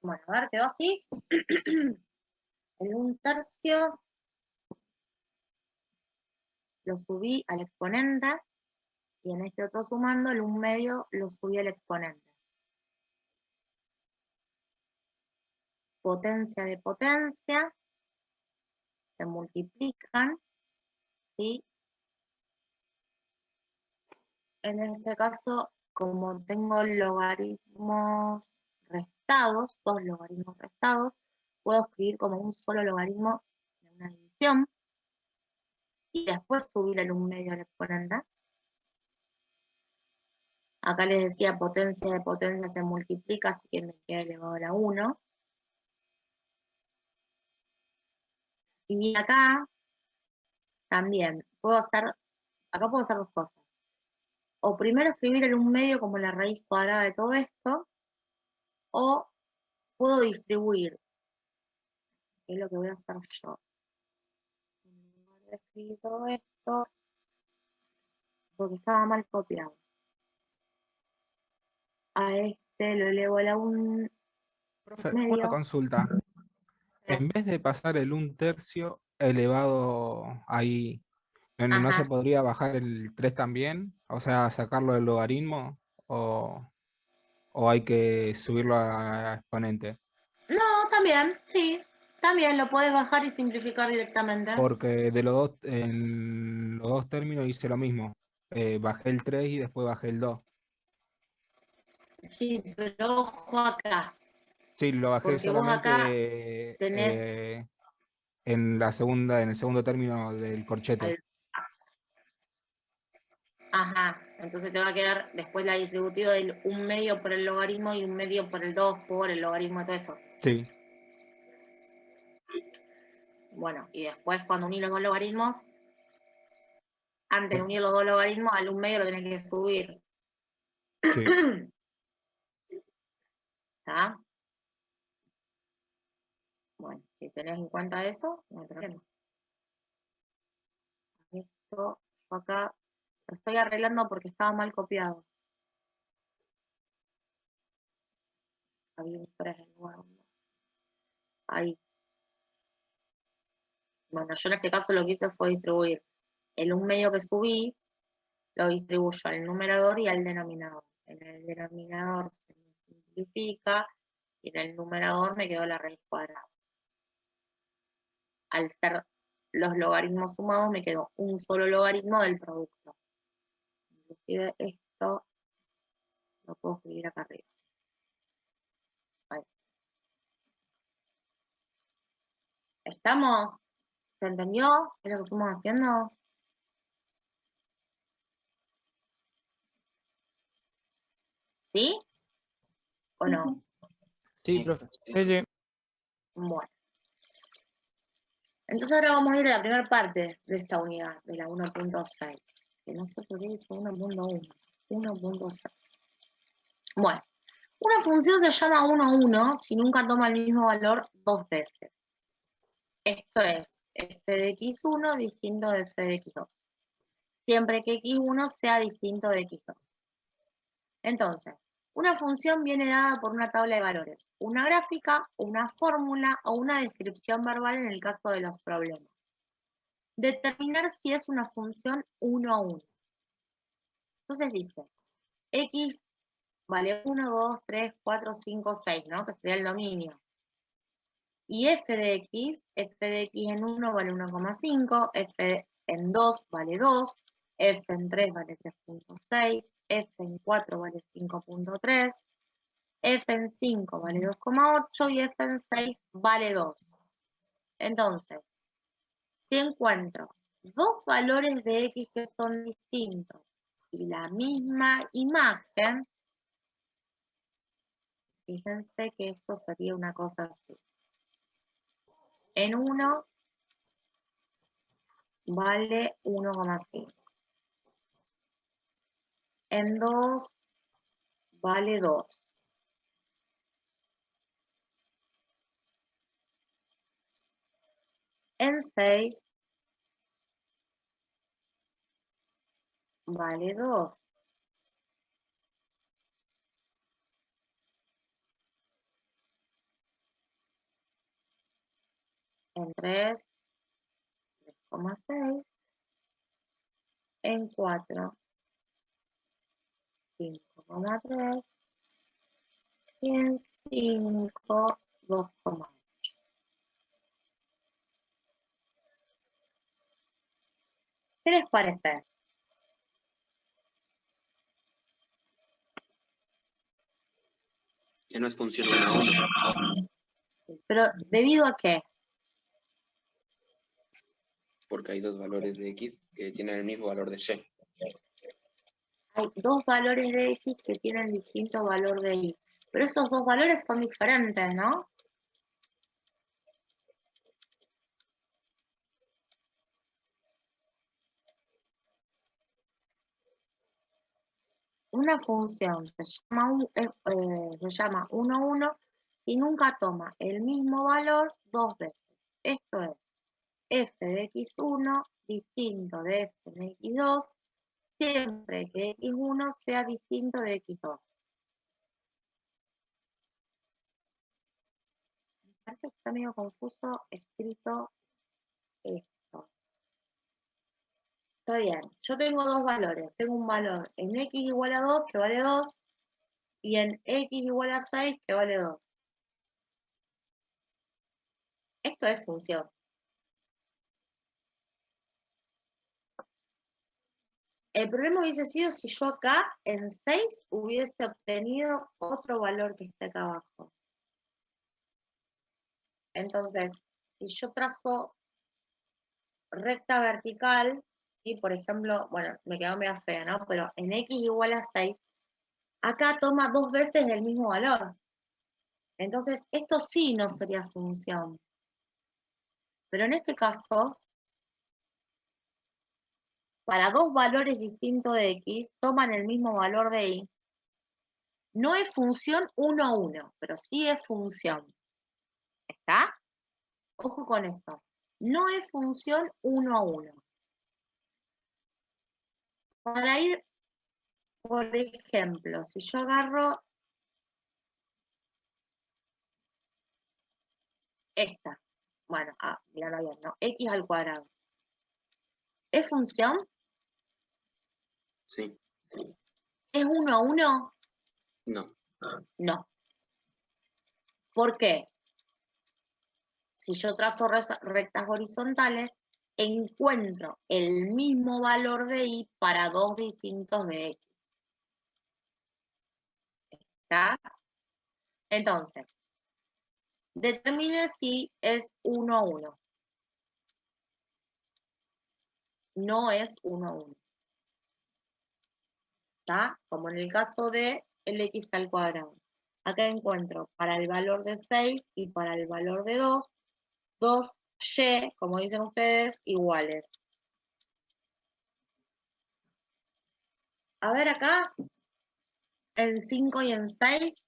Bueno, a ver, quedó así. El 1/3 lo subí al exponente y en este otro sumando el 1/2 lo subí al exponente. Potencia de potencia se multiplican, ¿sí? En este caso, como tengo logaritmos restados, dos logaritmos restados, puedo escribir como un solo logaritmo de una división y después subir el 1/2 al exponente. Acá les decía potencia de potencia se multiplica, así que me queda elevado a la 1. Y acá también acá puedo hacer dos cosas. O primero escribir el 1/2 como la raíz cuadrada de todo esto, o puedo distribuir, que es lo que voy a hacer yo. En lugar de escribir todo esto, porque estaba mal copiado. A este lo elevo a la 1 Profe, una medio. consulta. En vez de pasar el 1/3 elevado ahí, ¿no se Ajá. podría bajar el 3 también? O sea, sacarlo del logaritmo o hay que subirlo a exponente. No, también, sí. También lo puedes bajar y simplificar directamente. Porque de los dos, en los dos términos hice lo mismo. Bajé el 3 y después bajé el 2. Sí, pero ojo acá. Sí, lo bajé Porque vos acá solamente tenés en el segundo término del corchete. Ajá, entonces te va a quedar después la distributiva del 1/2 por el logaritmo y 1/2 por el 2 por el logaritmo de todo esto. Sí. Bueno, y después cuando unís los dos logaritmos, antes de unir los dos logaritmos, al 1/2 lo tenés que subir. Sí. ¿Está? Bueno, si tenés en cuenta eso, no hay problema. Esto, yo acá lo estoy arreglando porque estaba mal copiado. Había un 3 en lugar de un 2. Ahí. Bueno, yo en este caso lo que hice fue distribuir el 1/2 que subí, lo distribuyo al numerador y al denominador. En el denominador se me simplifica y en el numerador me quedó la raíz cuadrada. Al ser los logaritmos sumados me quedó un solo logaritmo del producto. Inclusive esto lo puedo escribir acá arriba. Ahí. ¿Estamos? ¿Se entendió? ¿Qué es lo que fuimos haciendo? ¿Sí? ¿O no? Sí, profe. Sí, sí. Bueno. Entonces ahora vamos a ir a la primera parte de esta unidad, de la 1.6. Que no sé por qué dice 1.1. 1.6. Bueno, una función se llama 1,1 si nunca toma el mismo valor dos veces. Esto es f de x1 distinto de f de x2. Siempre que x1 sea distinto de x2. Entonces, una función viene dada por una tabla de valores, una gráfica, una fórmula o una descripción verbal en el caso de los problemas. Determinar si es una función 1,1. Entonces dice, x vale 1, 2, 3, 4, 5, 6, ¿no? Que sería el dominio. Y f de x en 1 vale 1,5, f en 2 vale 2, f en 3 vale 3,6, f en 4 vale 5,3, f en 5 vale 2,8 y f en 6 vale 2. Entonces, si encuentro dos valores de x que son distintos y la misma imagen, fíjense que esto sería una cosa así. En 1 vale 1,5. En 2 vale 2. En 6 vale 2. en 3, 3,6, en 4, 5,3 y en 5, 2,8. ¿Qué les parece? Que no es función 1 a 1. Pero ¿debido a qué? Porque hay dos valores de X que tienen el mismo valor de Y. Hay dos valores de X que tienen distinto valor de Y. Pero esos dos valores son diferentes, ¿no? Una función se llama 1, 1 si nunca toma el mismo valor dos veces. Esto es f de x1 distinto de f de x2 siempre que x1 sea distinto de x2. Me parece que está medio confuso escrito esto. Está bien, yo tengo dos valores. Tengo un valor en x igual a 2 que vale 2 y en x igual a 6 que vale 2. Esto es función. El problema hubiese sido si yo acá en 6 hubiese obtenido otro valor que está acá abajo. Entonces, si yo trazo recta vertical, y por ejemplo, bueno, me quedó medio fea, ¿no? Pero en x igual a 6, acá toma dos veces el mismo valor. Entonces, esto sí no sería función. Pero en este caso, para dos valores distintos de x, toman el mismo valor de y. No es función 1 a 1, pero sí es función. ¿Está? Ojo con eso. No es función 1 a 1. Para ir, por ejemplo, si yo agarro esta, bueno, míralo bien, ¿no? X al cuadrado. ¿Es función? Sí. ¿Es 1 a 1? No. No. ¿Por qué? Si yo trazo rectas horizontales, encuentro el mismo valor de y para dos distintos de x. ¿Está? Entonces, determine si es 1 a 1. No es 1 a 1. ¿Está? Como en el caso de el x al cuadrado. Acá encuentro para el valor de 6 y para el valor de 2, 2y, como dicen ustedes, iguales. A ver acá, en 5 y en 6.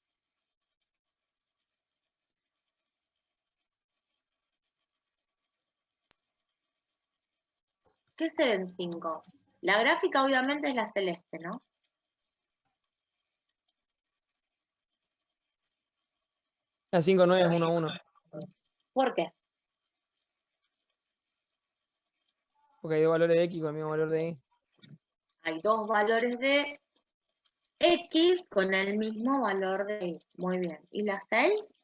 ¿Qué se ve en 5? La gráfica obviamente es la celeste, ¿no? La 5 no es 1 a 1. ¿Por qué? Porque hay dos valores de X con el mismo valor de Y. Hay dos valores de X con el mismo valor de Y. Muy bien. ¿Y la 6?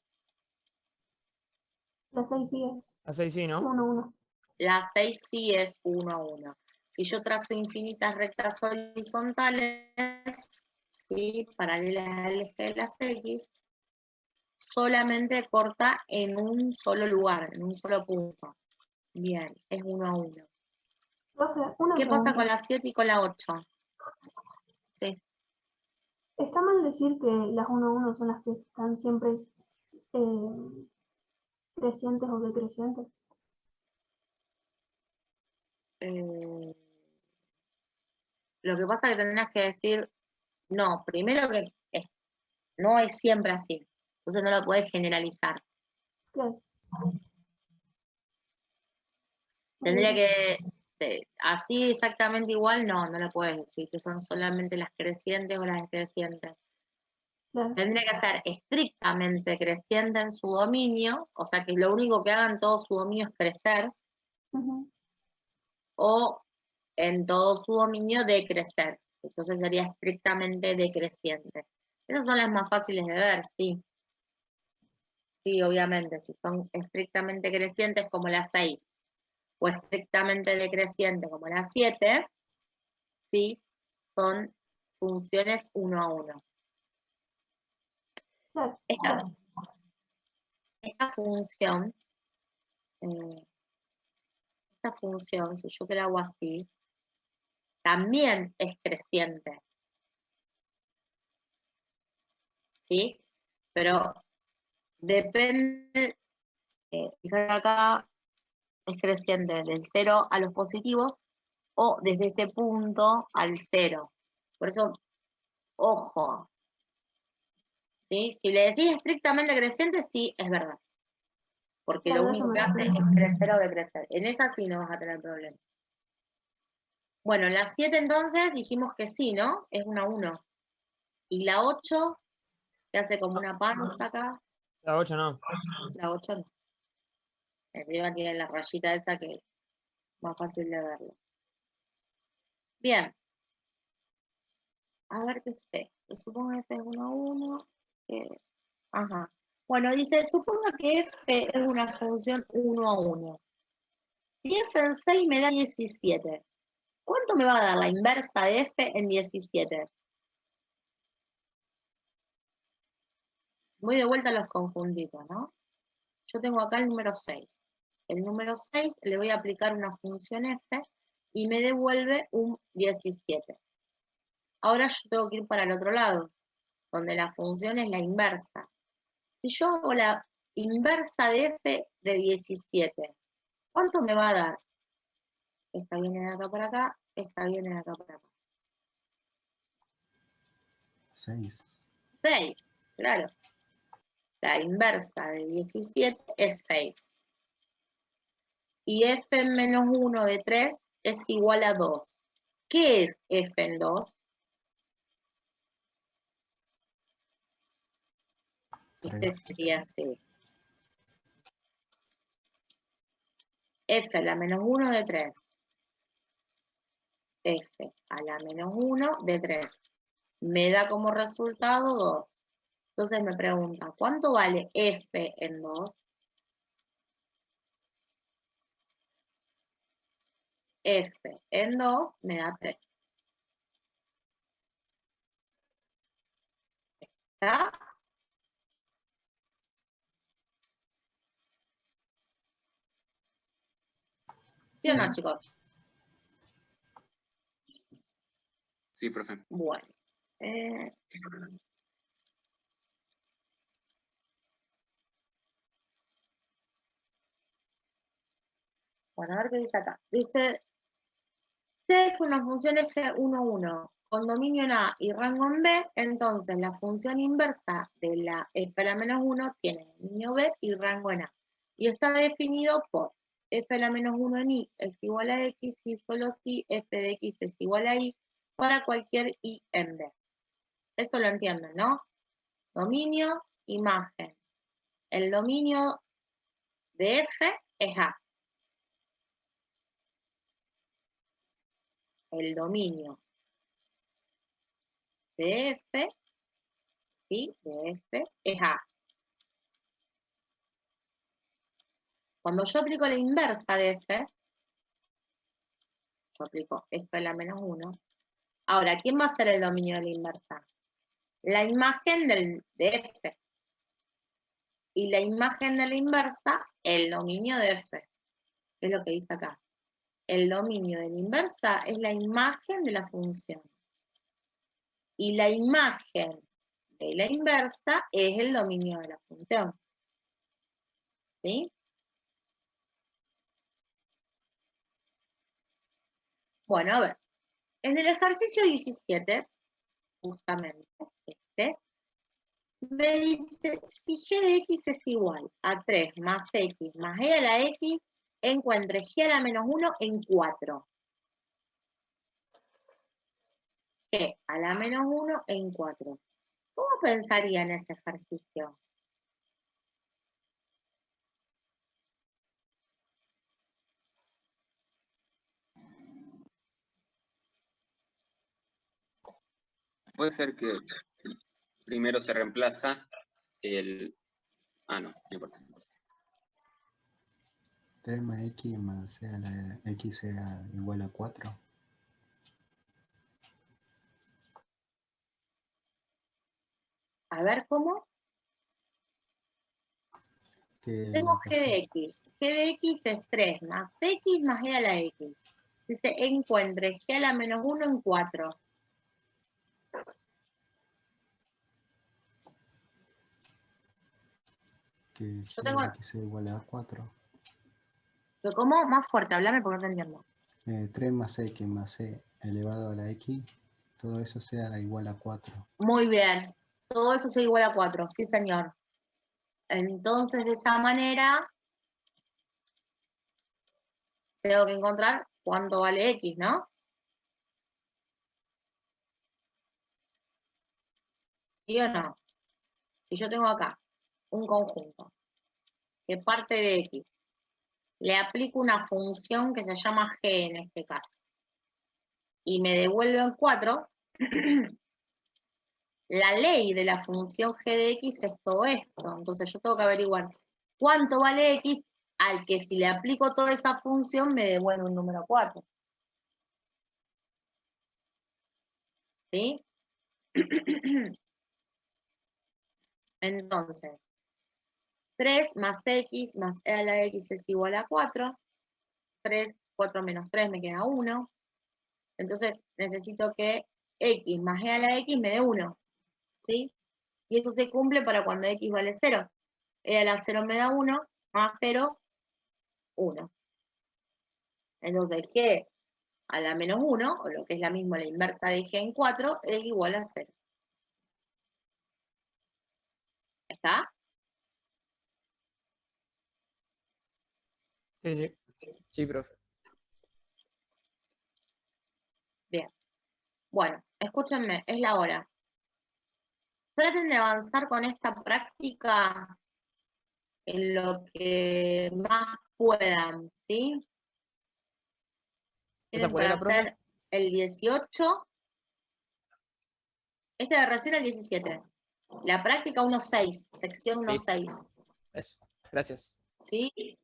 La 6 sí es La 6 sí, ¿no? 1, 1. La 6 sí es 1 a 1. Si yo trazo infinitas rectas horizontales, ¿sí? Paralelas al eje de las X, solamente corta en un solo lugar, en un solo punto. Bien, es 1 a 1. Profe, una ¿Qué pasa pregunta. con la 7 y con la 8? Sí. ¿Está mal decir que las 1 a 1 son las que están siempre crecientes o decrecientes? Lo que pasa es que tendrás que decir, no, primero que no es siempre así. Entonces no lo puedes generalizar. Claro. Tendría que, así exactamente igual, no lo puedes decir, que son solamente las crecientes o las decrecientes. Claro. Tendría que ser estrictamente creciente en su dominio, o sea que lo único que hagan todo su dominio es crecer, Ujú. o en todo su dominio decrecer. Entonces sería estrictamente decreciente. Esas son las más fáciles de ver, sí. Sí, obviamente, si son estrictamente crecientes como la 6 o estrictamente decreciente como la 7, sí, son funciones 1 a 1. Claro. Esta función, si yo que la hago así, también es creciente. ¿Sí? Pero depende, fíjate acá, es creciente del 0 a los positivos o desde ese punto al 0. Por eso, ojo. ¿Sí? Si le decís estrictamente creciente, sí, es verdad. Porque Claro, lo eso único me que hace refiero. es crecer o decrecer. En esa sí no vas a tener problema. Bueno, la 7 entonces dijimos que sí, ¿no? Es una 1. Y la 8, que hace como una panza acá. La 8 no. La 8 no. Encima tiene la rayita esa que es más fácil de verlo. Bien. A ver qué es esto. Supongo que F es 1 a 1. Ajá. Bueno, dice, suponga que F es una función 1 a 1. Si F en 6 me da 17, ¿cuánto me va a dar la inversa de F en 17? Voy de vuelta a los conjuntitos, ¿no? Yo tengo acá el número 6. El número 6 le voy a aplicar una función F y me devuelve un 17. Ahora yo tengo que ir para el otro lado, donde la función es la inversa. Si yo hago la inversa de F de 17, ¿cuánto me va a dar? Esta viene de acá para acá, esta viene de acá para acá. 6. 6, claro. La inversa de 17 es 6. Y f en menos 1 de 3 es igual a 2. ¿Qué es f en 2? Este sería así. F a la menos 1 de 3. F a la menos 1 de 3. Me da como resultado 2. Entonces me pregunta, ¿cuánto vale f en 2? F en 2 me da 3. ¿Está? ¿Sí o no, chicos? Sí, profe. Bueno. Bueno, a ver qué dice acá. Dice, C es una función F11 con dominio en A y rango en B, entonces la función inversa de la F a la menos 1 tiene dominio B y rango en A. Y está definido por F a la menos 1 en I es igual a X y solo si F de X es igual a Y para cualquier Y en B. Eso lo entienden, ¿no? Dominio, imagen. El dominio de F es A. El dominio de F, ¿sí? De F es A. Cuando yo aplico la inversa de F, yo aplico F a la menos 1. Ahora, ¿quién va a ser el dominio de la inversa? La imagen de F. Y la imagen de la inversa, el dominio de F. ¿Qué es lo que dice acá? El dominio de la inversa es la imagen de la función. Y la imagen de la inversa es el dominio de la función. ¿Sí? Bueno, a ver. En el ejercicio 17, justamente, me dice, si g de x es igual a 3 más x más e a la x, encuentre g a la menos 1 en 4. G a la menos 1 en 4. ¿Cómo pensarían ese ejercicio? Puede ser que primero se reemplaza el... Ah, no importa. 3 más x más c a la x sea igual a 4. A ver, ¿cómo? Tengo g de x. G de x es 3 más x más e a la x. Dice, encuentre g a la menos 1 en 4. Que Yo tengo... x sea igual a 4. ¿Pero cómo? Más fuerte, hablame porque no te entiendo. 3 más x más c elevado a la x, todo eso sea igual a 4. Muy bien. Todo eso es igual a 4. Sí, señor. Entonces, de esa manera, tengo que encontrar cuánto vale x, ¿no? ¿Sí o no? Si yo tengo acá un conjunto que parte de x, le aplico una función que se llama g en este caso, y me devuelven 4, la ley de la función g de x es todo esto. Entonces yo tengo que averiguar cuánto vale x al que si le aplico toda esa función me devuelve un número 4. ¿Sí? Entonces, 3 más x más e a la x es igual a 4. 3, 4 menos 3 me queda 1. Entonces necesito que x más e a la x me dé 1. ¿Sí? Y eso se cumple para cuando x vale 0. E a la 0 me da 1, más 0, 1. Entonces g a la menos 1, o lo que es la misma la inversa de g en 4, es igual a 0. ¿Está? Sí, sí. Sí, profe. Bien. Bueno, escúchenme, es la hora. Traten de avanzar con esta práctica en lo que más puedan, ¿sí? ¿Esa Tienen cuál para era, profe? hacer el 18. Este de recién el 17. La práctica 1.6, sección Listo. 1.6. Eso. Gracias. ¿Sí?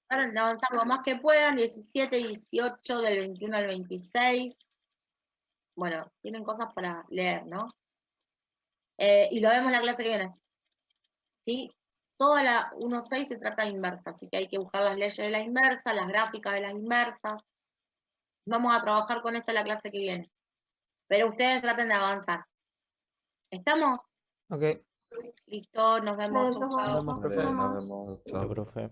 Traten de avanzar lo más que puedan, 17, 18, del 21 al 26. Bueno, tienen cosas para leer, ¿no? Y lo vemos en la clase que viene. ¿Sí? Toda la 1.6 se trata de inversa, así que hay que buscar las leyes de la inversa, las gráficas de las inversas. Vamos a trabajar con esto en la clase que viene. Pero ustedes traten de avanzar. ¿Estamos? Ok. Listo, nos vemos. Dale, Chau, profe, chau. Nos vemos, nos profe. Vale, nos vemos. vemos. Listo, Chao. profe.